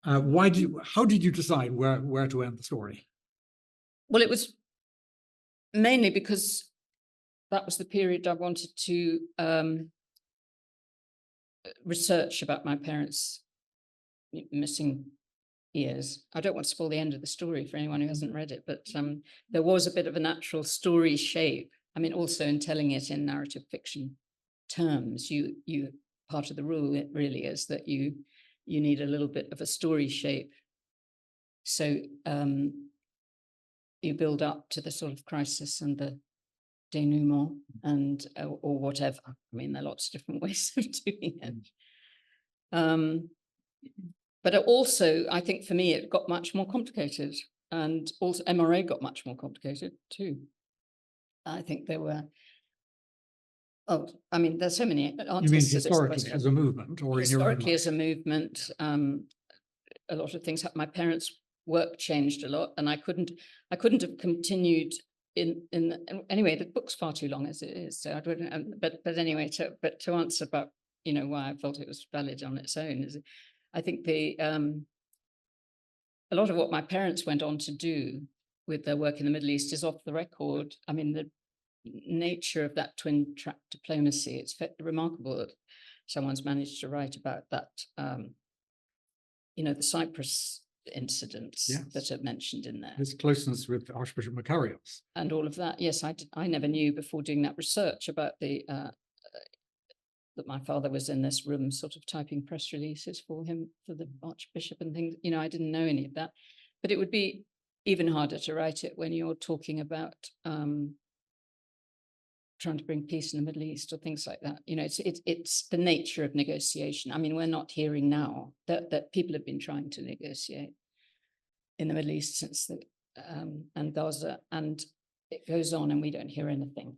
How did you decide where to end the story? Well, it was mainly because that was the period I wanted to research about my parents' missing years. I don't want to spoil the end of the story for anyone who hasn't read it, but there was a bit of a natural story shape. I mean, also in telling it in narrative fiction terms, you part of the rule it really is that you need a little bit of a story shape. So you build up to the sort of crisis and the denouement and or whatever. I mean, there are lots of different ways of doing it. But also, I think for me, it got much more complicated, and also MRA got much more complicated too. I think there were. Oh, I mean, there's so many answers. You mean to this historically question. as a movement, or Historically in your as a movement, a lot of things. My parents' work changed a lot, and I couldn't have continued anyway. The book's far too long as it is, so I don't. But anyway, to answer about why I felt it was valid on its own is, I think a lot of what my parents went on to do with their work in the Middle East is off the record. I mean, the nature of that twin track diplomacy, it's remarkable that someone's managed to write about that. The Cyprus incidents that are mentioned in there. His closeness with Archbishop Macarius. And all of that. Yes, I never knew before doing that research about that my father was in this room sort of typing press releases for him, for the Archbishop and things. I didn't know any of that. But it would be even harder to write it when you're talking about trying to bring peace in the Middle East or things like that. It's the nature of negotiation. I mean, we're not hearing now that people have been trying to negotiate in the Middle East since the and Gaza, and it goes on and we don't hear anything.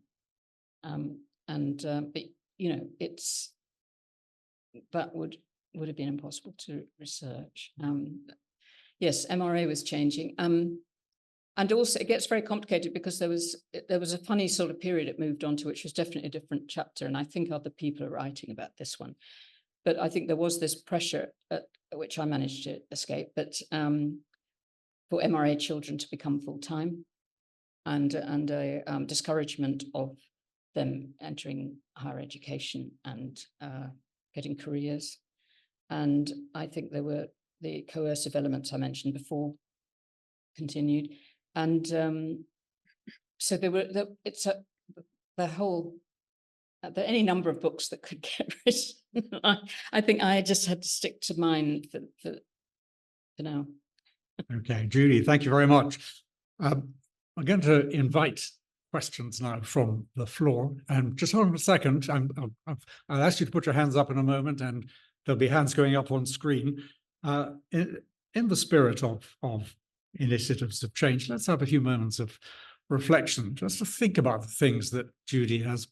But it's that would have been impossible to research. Yes, MRA was changing. And also it gets very complicated because there was a funny sort of period it moved on to, which was definitely a different chapter. And I think other people are writing about this one. But I think there was this pressure, which I managed to escape, but for MRA children to become full-time, and a discouragement of them entering higher education and getting careers. And I think there were the coercive elements I mentioned before continued. And so there were, there are any number of books that could get written. I think I just had to stick to mine for now. Okay, Judi, thank you very much. I'm going to invite questions now from the floor. And just hold on a second. I'll ask you to put your hands up in a moment, and there'll be hands going up on screen. In the spirit of initiatives of change, let's have a few moments of reflection, just to think about the things that Judi has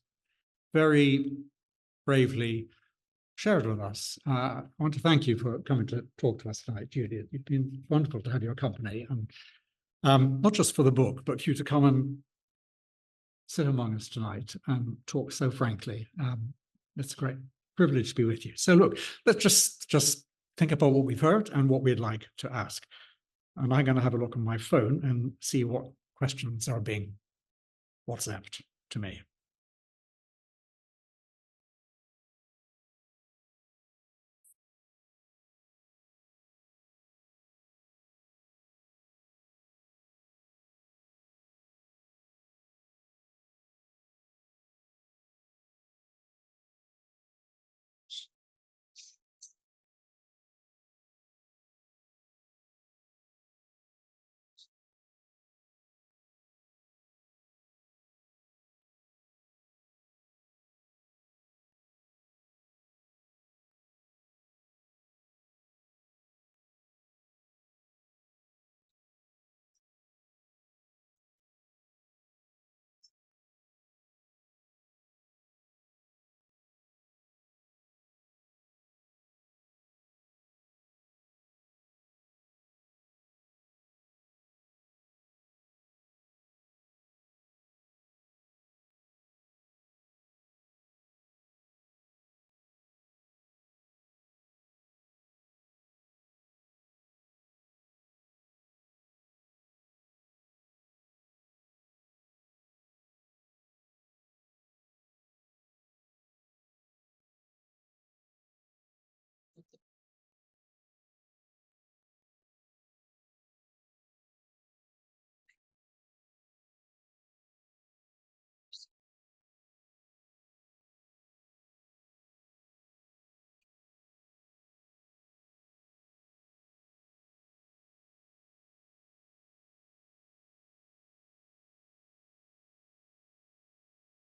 very bravely shared with us. I want to thank you for coming to talk to us tonight, Judi. It's been wonderful to have your company, and not just for the book, but for you to come and sit among us tonight and talk so frankly. It's a great privilege to be with you. So look, let's just think about what we've heard and what we'd like to ask. And I'm going to have a look on my phone and see what questions are being WhatsApped to me.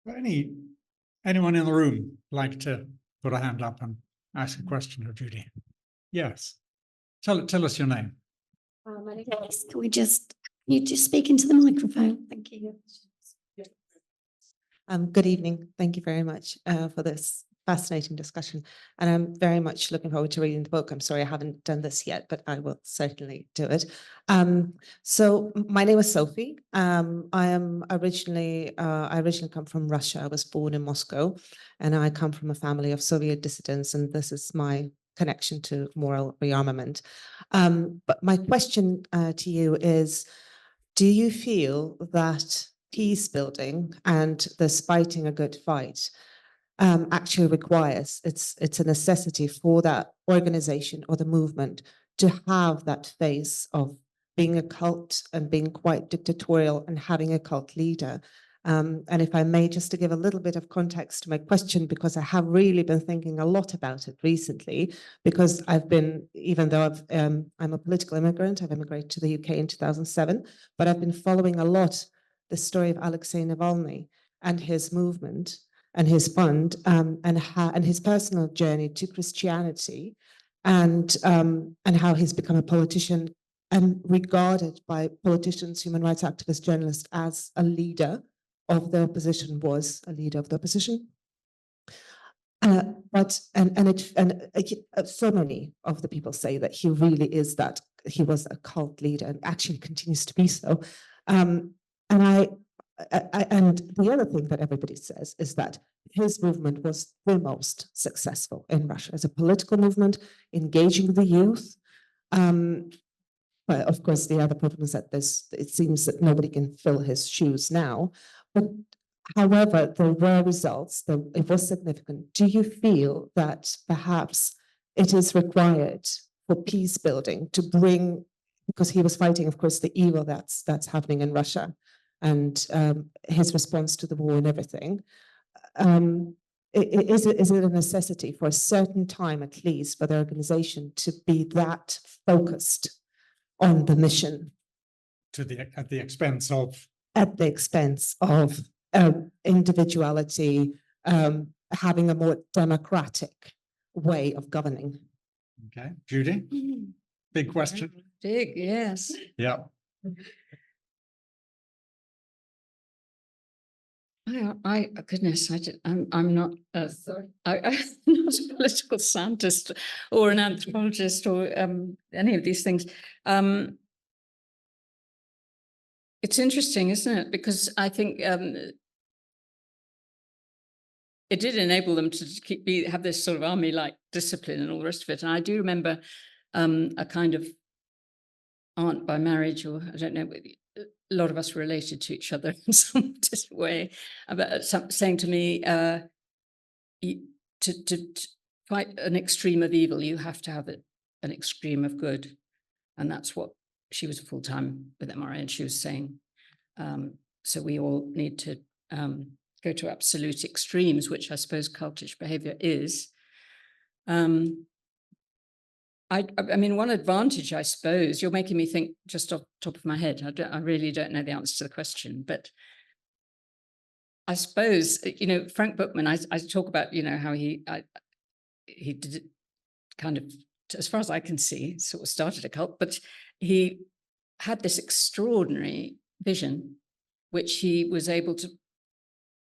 Anyone in the room like to put a hand up and ask a question of Judi? Yes. Tell us your name. My name is. Can you just speak into the microphone? Thank you. Good evening. Thank you very much for this fascinating discussion. And I'm very much looking forward to reading the book. I'm sorry I haven't done this yet, but I will certainly do it. So my name is Sophie. I originally come from Russia. I was born in Moscow, and I come from a family of Soviet dissidents, and this is my connection to Moral Re-Armament. But my question to you is, do you feel that peace building and this fighting a good fight actually requires, it's a necessity for that organization or the movement to have that phase of being a cult and being quite dictatorial and having a cult leader? And if I may, just to give a little bit of context to my question, because I have really been thinking a lot about it recently, because I've been, even though I'm a political immigrant, I've immigrated to the UK in 2007, but I've been following a lot the story of Alexei Navalny and his movement and his fund, and his personal journey to Christianity, and how he's become a politician and regarded by politicians, human rights activists, journalists as a leader of the opposition, was a leader of the opposition. But so many of the people say that he really is that, he was a cult leader and actually continues to be so. And the other thing that everybody says is that his movement was the most successful in Russia as a political movement, engaging the youth. But of course, the other problem is that it seems that nobody can fill his shoes now. But however, there were results, it was significant. Do you feel that perhaps it is required for peace building to bring, because he was fighting, of course, the evil that's happening in Russia, and his response to the war and everything. Is it a necessity for a certain time, at least, for the organization to be that focused on the mission? At the expense of? At the expense of individuality, having a more democratic way of governing. Okay, Judi, big question. Big, yes. Yeah. Goodness, I'm not I'm not a political scientist or an anthropologist or any of these things. It's interesting, isn't it? Because I think it did enable them to have this sort of army-like discipline and all the rest of it. And I do remember a kind of aunt by marriage, or I don't know, a lot of us related to each other in some different way, about saying to me, to fight an extreme of evil, you have to have an extreme of good. And that's what she was full-time with MRA, and she was saying, so we all need to go to absolute extremes, which I suppose cultish behavior is. I mean, one advantage, I suppose, you're making me think just off the top of my head. I really don't know the answer to the question, but I suppose, Frank Bookman, I talk about, how he did it kind of, as far as I can see, sort of started a cult, but he had this extraordinary vision, which he was able to,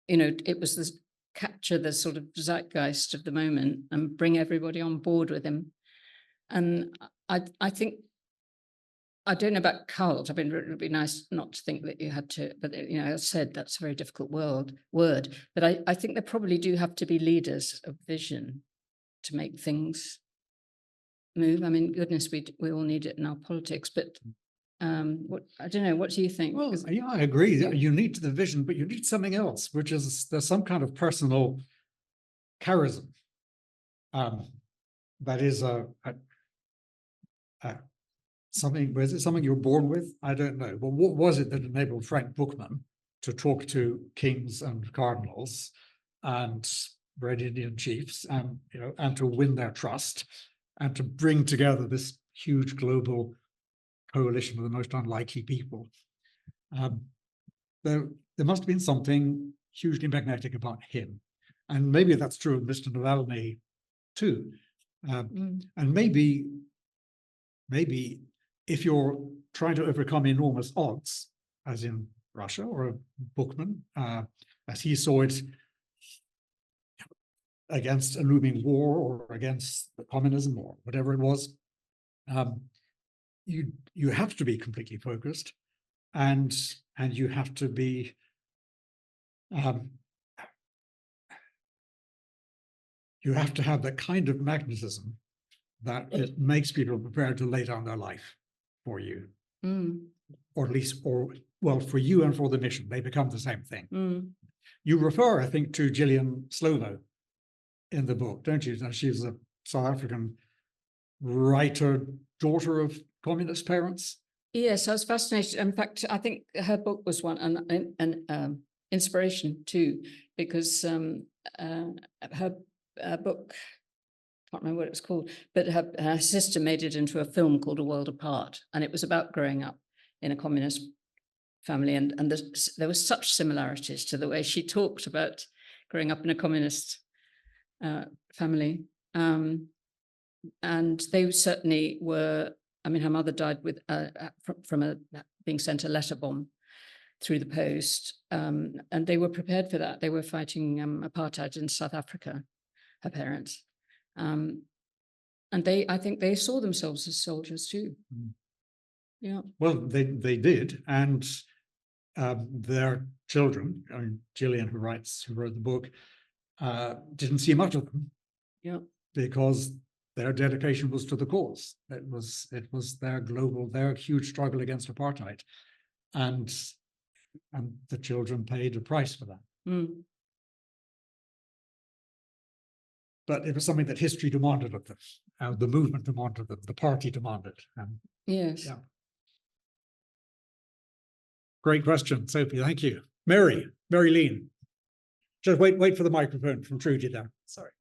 it was this capture the sort of zeitgeist of the moment and bring everybody on board with him. And I think, I don't know about cult. I mean, it would be nice not to think that you had to, but as I said, that's a very difficult word. But I think there probably do have to be leaders of vision to make things move. I mean, goodness, we all need it in our politics, but I don't know, what do you think? Well, yeah, I agree. Yeah. You need the vision, but you need something else, which is there's some kind of personal charism. That is something. Was it something you're born with? I don't know. But what was it that enabled Frank Bookman to talk to kings and cardinals and Red Indian chiefs, and and to win their trust, and to bring together this huge global coalition of the most unlikely people? There must have been something hugely magnetic about him. And maybe that's true of Mr. Nowlan too. And maybe if you're trying to overcome enormous odds, as in Russia or a bookman, as he saw it, against a looming war or against communism or whatever it was, you have to be completely focused, and you have to be you have to have that kind of magnetism that it makes people prepared to lay down their life for you, or at least, well, for you and for the mission. They become the same thing. You refer, I think, to Gillian Slovo in the book, don't you? She's a South African writer, daughter of communist parents. Yes, I was fascinated. In fact, I think her book was one an inspiration too, because her book, I can't remember what it was called, but her sister made it into a film called A World Apart, and it was about growing up in a communist family, and there were such similarities to the way she talked about growing up in a communist family, and they certainly were. I mean, her mother died with from being sent a letter bomb through the post, and they were prepared for that. They were fighting apartheid in South Africa, her parents, and I think they saw themselves as soldiers too. Yeah. Well, they did, and their children, I mean, Gillian, who wrote the book, didn't see much of them. Yeah. Because their dedication was to the cause. It was their huge struggle against apartheid, and the children paid a price for that. But it was something that history demanded of them, the movement demanded of them, the party demanded. Yes. Yeah. Great question, Sophie. Thank you, Mary Lean. Just wait for the microphone from Trudy there. Sorry.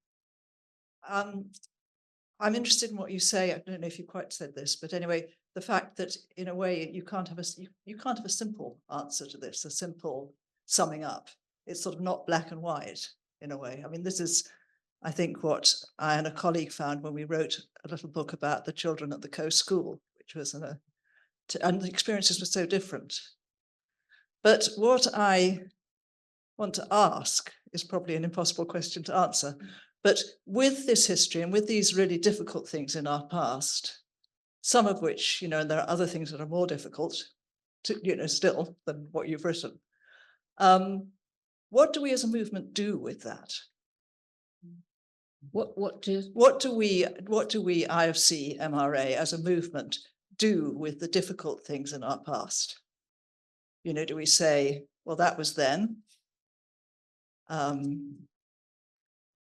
I'm interested in what you say. I don't know if you quite said this, but anyway, the fact that in a way you can't have a simple answer to this, a simple summing up. It's sort of not black and white in a way. I mean, this is, I think, what I and a colleague found when we wrote a little book about the children at the coast school, which was and the experiences were so different. But what I want to ask is probably an impossible question to answer. But with this history and with these really difficult things in our past, some of which, and there are other things that are more difficult, still than what you've written. What do we as a movement do with that? What do we IofC MRA as a movement do with the difficult things in our past? Do we say, well, that was then? What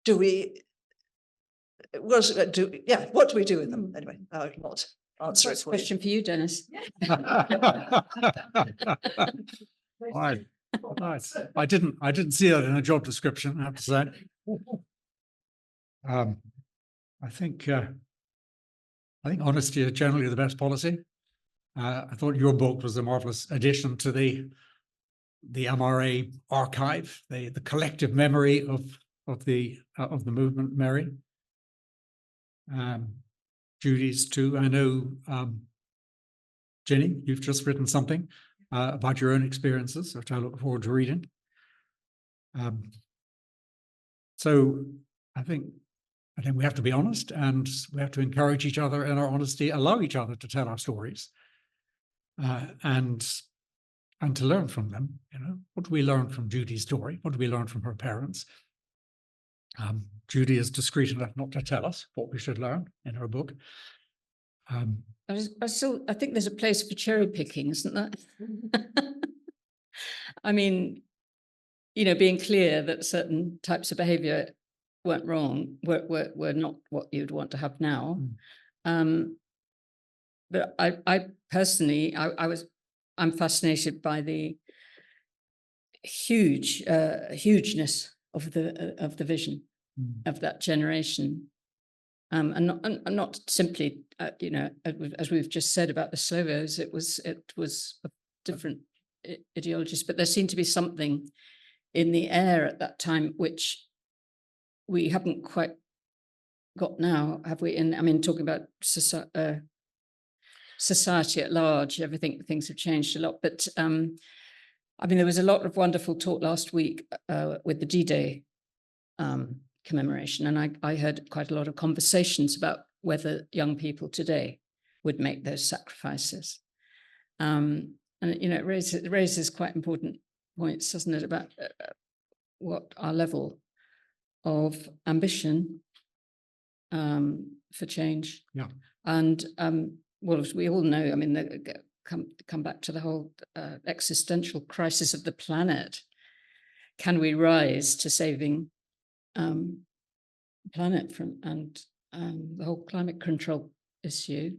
do we do with them? Anyway, I will not answer it. Question for you, Dennis. Right. Nice. I didn't see that in a job description, I have to say. I think honesty is generally the best policy. I thought your book was a marvelous addition to the MRA archive, the collective memory of the movement, Mary. Judy's too. I know, Jenny, you've just written something about your own experiences, which I look forward to reading. So I think we have to be honest, and we have to encourage each other in our honesty, allow each other to tell our stories, and to learn from them. What do we learn from Judy's story? What do we learn from her parents? Judi is discreet enough not to tell us what we should learn in her book. I think there's a place for cherry picking, isn't there? I mean, being clear that certain types of behaviour weren't wrong, were not what you'd want to have now. But I personally, I'm fascinated by the hugeness of the vision of that generation, and not simply, as we've just said about the Slovos, it was of different ideologies, but there seemed to be something in the air at that time, which we haven't quite got now, have we? I mean, talking about society at large, things have changed a lot. But I mean, there was a lot of wonderful talk last week with the D-Day commemoration, and I heard quite a lot of conversations about whether young people today would make those sacrifices. And you know, it raises quite important points, doesn't it, about what our level of ambition for change. Yeah. And well, as we all know, I mean, come back to the whole existential crisis of the planet. Can we rise to saving the planet from and the whole climate control issue?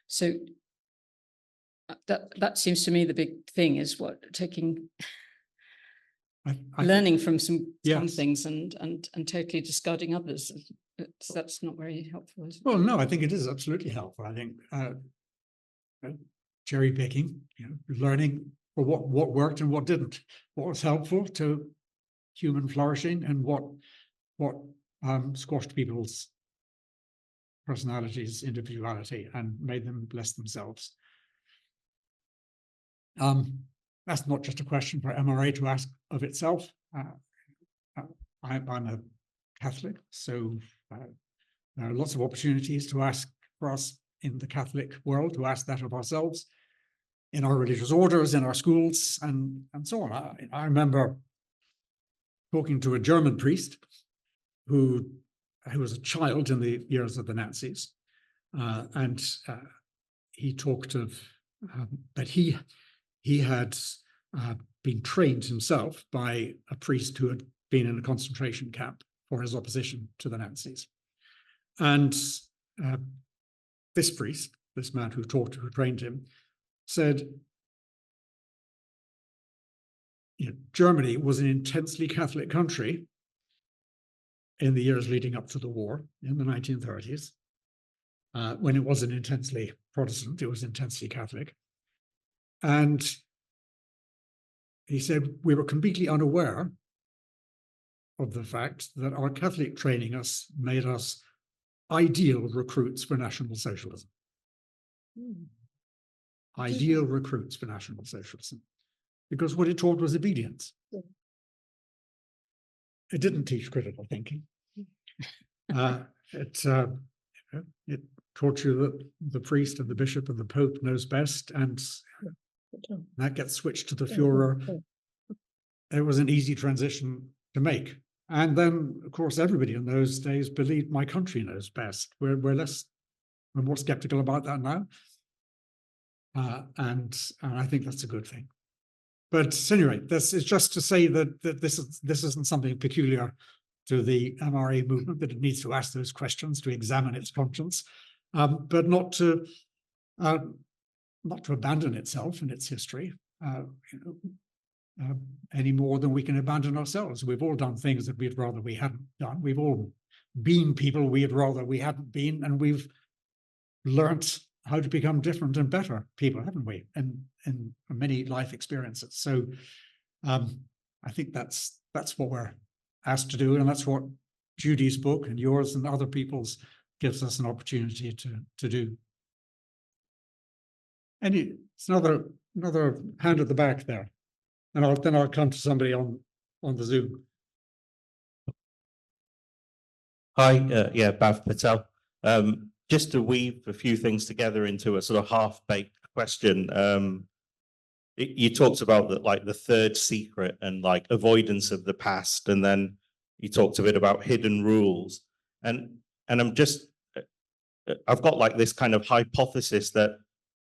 So that seems to me the big thing is taking learning from some things and totally discarding others. That's not very helpful, is it? Well, no, I think it is absolutely helpful. I think cherry picking, learning for what worked and what didn't, what was helpful to human flourishing, and what squashed people's personalities, individuality, and made them less themselves. That's not just a question for MRA to ask of itself. I'm a Catholic, so there are lots of opportunities to ask for us in the Catholic world, to ask that of ourselves, in our religious orders, in our schools, and so on. I remember talking to a German priest who was a child in the years of the Nazis, and he talked of that he had been trained himself by a priest who had been in a concentration camp for his opposition to the Nazis. And this priest, this man who trained him, said, Germany was an intensely Catholic country in the years leading up to the war in the 1930s. When it wasn't intensely Protestant, it was intensely Catholic. And he said, we were completely unaware of the fact that our Catholic training made us ideal recruits for National Socialism. Ideal recruits for National Socialism. Because what it taught was obedience. It didn't teach critical thinking. It taught you that the priest and the bishop and the pope knows best, and that gets switched to the Führer. It was an easy transition to make. And then, of course, everybody in those days believed my country knows best. We're more skeptical about that now. And I think that's a good thing. But anyway, this is just to say that this isn't something peculiar to the MRA movement, that it needs to ask those questions, to examine its conscience, but not to abandon itself and its history any more than we can abandon ourselves. We've all done things that we'd rather we hadn't done. We've all been people we'd rather we hadn't been, and we've learnt how to become different and better people, haven't we, in many life experiences. So I think that's what we're asked to do, and that's what Judi's book and yours and other people's gives us an opportunity to do. It's another hand at the back there, and then I'll come to somebody on the Zoom. Hi, Bhav Patel. Just to weave a few things together into a sort of half-baked question. You talked about the third secret and avoidance of the past, and then you talked a bit about hidden rules. And I've got this kind of hypothesis that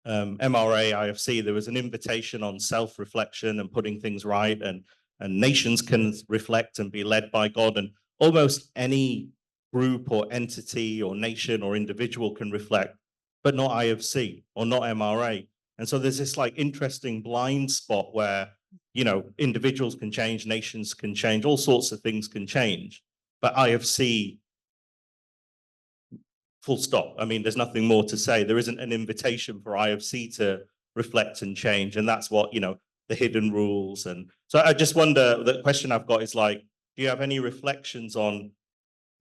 MRA, IofC, there was an invitation on self-reflection and putting things right, and nations can reflect and be led by God, and almost any group or entity or nation or individual can reflect, but not IofC or not MRA. And so there's this interesting blind spot where, individuals can change, nations can change, all sorts of things can change, but IofC, full stop. I mean, there's nothing more to say. There isn't an invitation for IofC to reflect and change. And that's what, the hidden rules. And so I just wonder, the question I've got is like, do you have any reflections on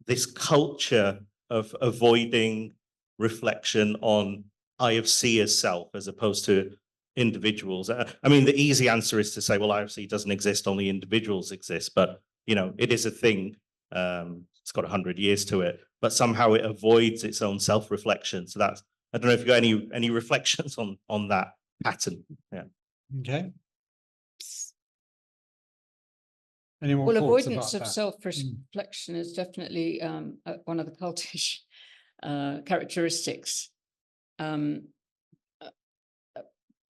this culture of avoiding reflection on IofC as self as opposed to individuals? I mean, the easy answer is to say, well, IofC doesn't exist, only individuals exist. But, you know, it is a thing. It's got 100 years to it, but somehow it avoids its own self-reflection. So that's, I don't know if you've got any reflections on that pattern. Yeah. Okay. Any more Well, thoughts avoidance about of that? self-reflection is definitely one of the cultish characteristics.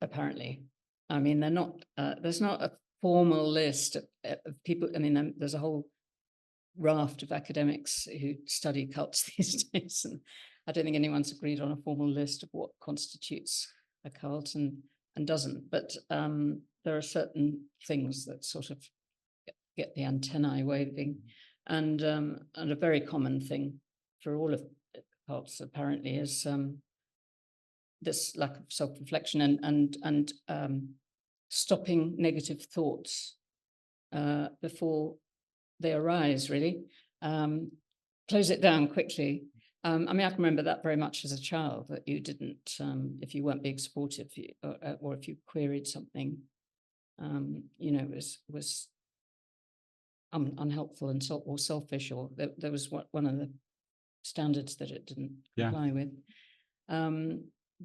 Apparently, I mean, they're not. There's not a formal list of people. I mean, there's a whole raft of academics who study cults these days, and I don't think anyone's agreed on a formal list of what constitutes a cult and doesn't. But there are certain things that sort of get the antennae waving, and a very common thing for all of cults apparently is this lack of self-reflection and stopping negative thoughts before they arise, really. Close it down quickly. I mean, I can remember that very much as a child, that you didn't, if you weren't being supportive, or if you queried something, you know, was unhelpful and or selfish, or there was one of the standards that it didn't comply with.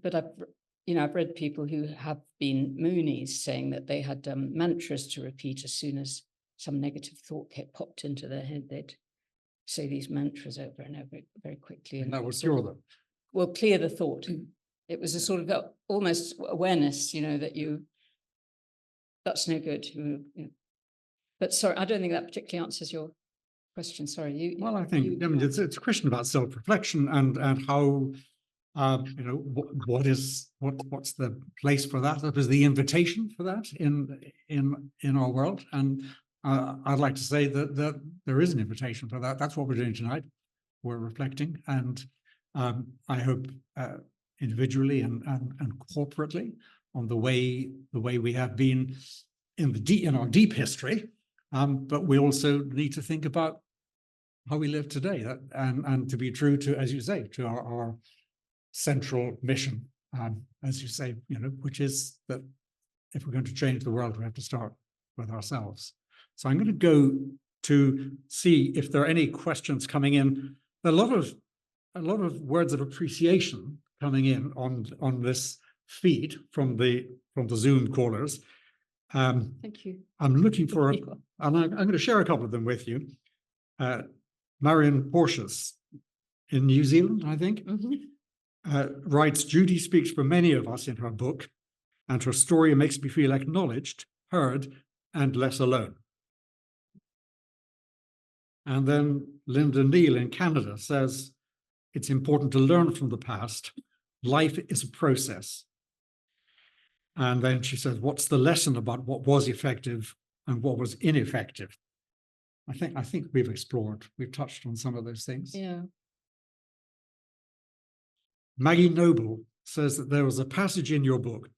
But I've read people who have been Moonies saying that they had mantras to repeat as soon as some negative thought popped into their head. They'd say these mantras over and over very quickly, And that would cure them. Well, clear the thought. It was a sort of almost awareness, you know, that that's no good. But sorry, I don't think that particularly answers your question. Sorry, Well, I think it's a question about self-reflection and how you know, what's the place for that? That was the invitation for that in our world, and I'd like to say that there is an invitation for that. That's what we're doing tonight. We're reflecting, and I hope individually and corporately on the way we have been in our deep history, but we also need to think about how we live today, and to be true to, as you say, to our central mission, as you say, you know, which is that if we're going to change the world, we have to start with ourselves. So I'm going to go to see if there are any questions coming in. A lot of words of appreciation coming in on this feed from the Zoom callers. Thank you. I'm looking for, and I'm going to share a couple of them with you. Marion Porteous in New Zealand, I think. Writes, Judi speaks for many of us in her book, and her story makes me feel acknowledged, heard, and less alone. And then Linda Neal in Canada says, it's important to learn from the past. Life is a process. And then she says, what's the lesson about what was effective and what was ineffective? I think we've touched on some of those things. Yeah. Maggie Noble says that there was a passage in your book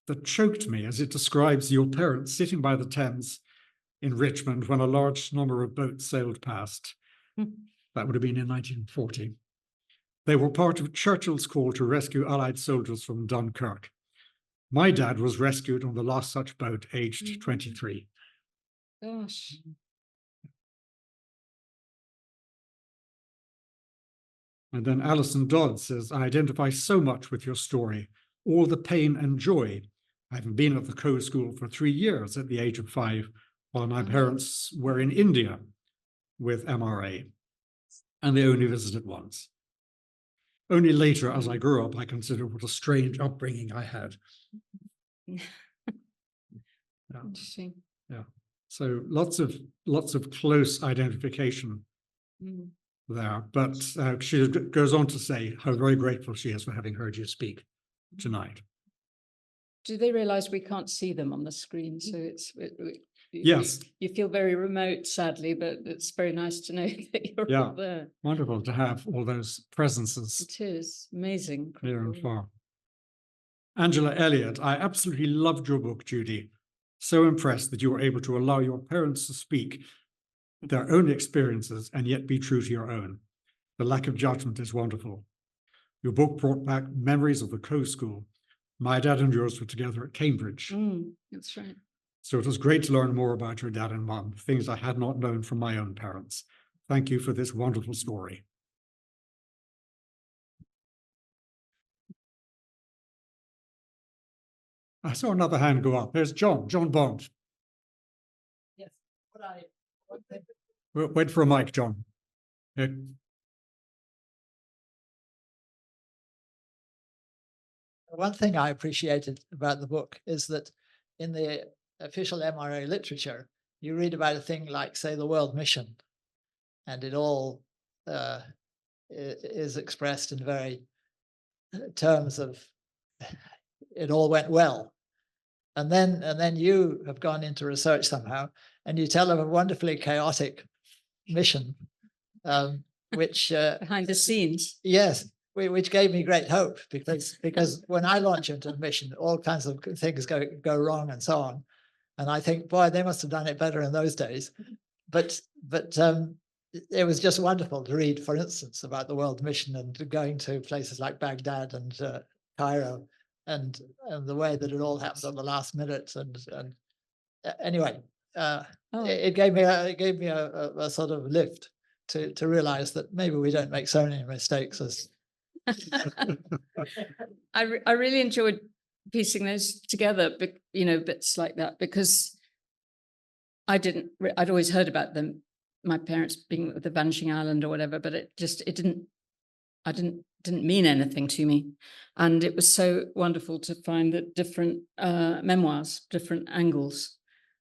that choked me as it describes your parents sitting by the Thames in Richmond when a large number of boats sailed past. That would have been in 1940. They were part of Churchill's call to rescue Allied soldiers from Dunkirk. My dad was rescued on the last such boat, aged 23. Gosh. And then Alison Dodd says, I identify so much with your story, all the pain and joy. I haven't been at the Code School for 3 years at the age of 5, while my parents were in India with MRA, and they only visited once. Only later, as I grew up, I considered what a strange upbringing I had. Interesting. Yeah. So lots of close identification there. But she goes on to say how very grateful she is for having heard you speak tonight. Do they realize we can't see them on the screen? So yes, you feel very remote, sadly, but it's very nice to know that you're all there. Wonderful to have all those presences. It is amazing. Near and far. Angela Elliott, I absolutely loved your book, Judi. So impressed that you were able to allow your parents to speak their own experiences and yet be true to your own. The lack of judgment is wonderful. Your book brought back memories of the close school. My dad and yours were together at Cambridge. That's right. So it was great to learn more about your dad and mum, things I had not known from my own parents. Thank you for this wonderful story. I saw another hand go up. There's John Bond. Yes. What I Wait for a mic, John. One thing I appreciated about the book is that in the official MRA literature, you read about a thing like, say, the World Mission, and it all is expressed in very terms of it all went well. And then you have gone into research somehow, and you tell of a wonderfully chaotic mission, which Behind the scenes. yes, which gave me great hope, because when I launch into a mission, all kinds of things go wrong and so on, and I think, boy, they must have done it better in those days. But it was just wonderful to read, for instance, about the World Mission and going to places like Baghdad and Cairo, and the way that it all happened on the last minute. And anyway, it gave me a sort of lift to realize that maybe we don't make so many mistakes as. I really enjoyed piecing those together, bits like that, because I'd always heard about them, my parents being the Vanishing Island or whatever, but it didn't mean anything to me. And it was so wonderful to find that different memoirs, different angles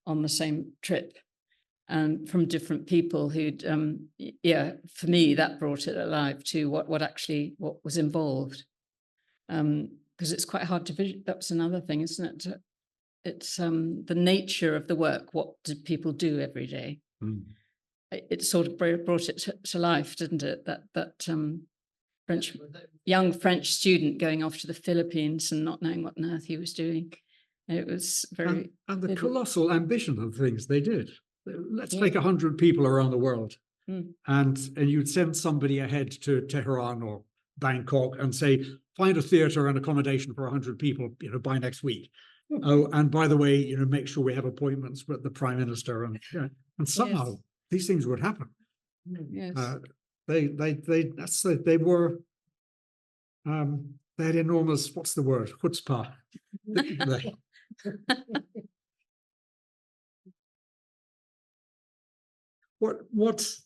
on the same trip, and from different people who'd, for me, that brought it alive to what was involved. Because it's quite hard to visualize. That's another thing, isn't it? It's the nature of the work. What did people do every day? It sort of brought it to life, didn't it? That young French student going off to the Philippines and not knowing what on earth he was doing. It was very... And the colossal ambition of things they did. Let's take 100 people around the world, and you'd send somebody ahead to Tehran or Bangkok and say, find a theatre and accommodation for 100 people, by next week. Oh, and by the way, make sure we have appointments with the Prime Minister, and somehow these things would happen. Yes. They had enormous, what's the word, chutzpah. What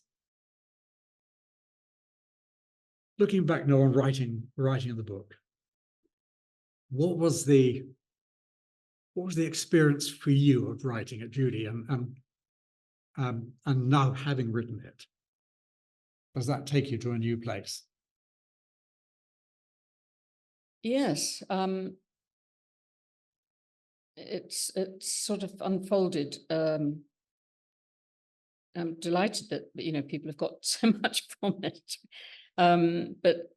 looking back now on writing the book, what was the experience for you of writing it, Judi, and now having written it? Does that take you to a new place? Yes. It's sort of unfolded. I'm delighted that people have got so much from it, but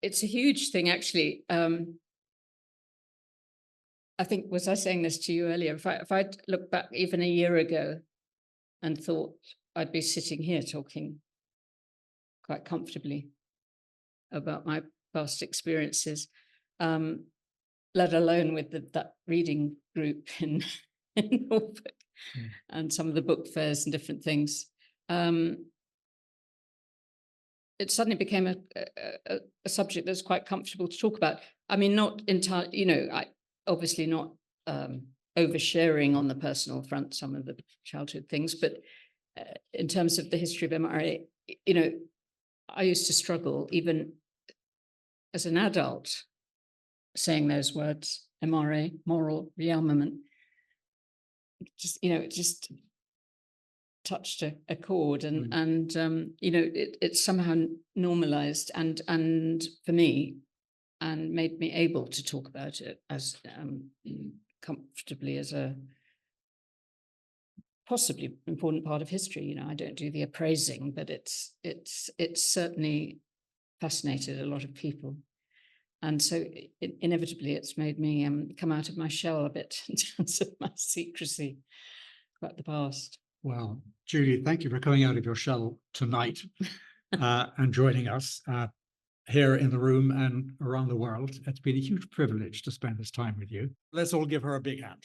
it's a huge thing, actually. I think, was I saying this to you earlier? If I'd looked back even a year ago and thought I'd be sitting here talking quite comfortably about my past experiences, let alone with that reading group in Norfolk and some of the book fairs and different things, it suddenly became a subject that's quite comfortable to talk about. I mean, not entirely, I obviously not oversharing on the personal front, some of the childhood things, but in terms of the history of MRA, I used to struggle even as an adult saying those words, MRA, Moral Re-Armament. It just touched a chord, and it's somehow normalized and for me, and made me able to talk about it as comfortably as a possibly important part of history. I don't do the appraising, but it's certainly fascinated a lot of people. And so inevitably it's made me come out of my shell a bit in terms of my secrecy about the past. Well, Judi, thank you for coming out of your shell tonight and joining us here in the room and around the world. It's been a huge privilege to spend this time with you. Let's all give her a big hand.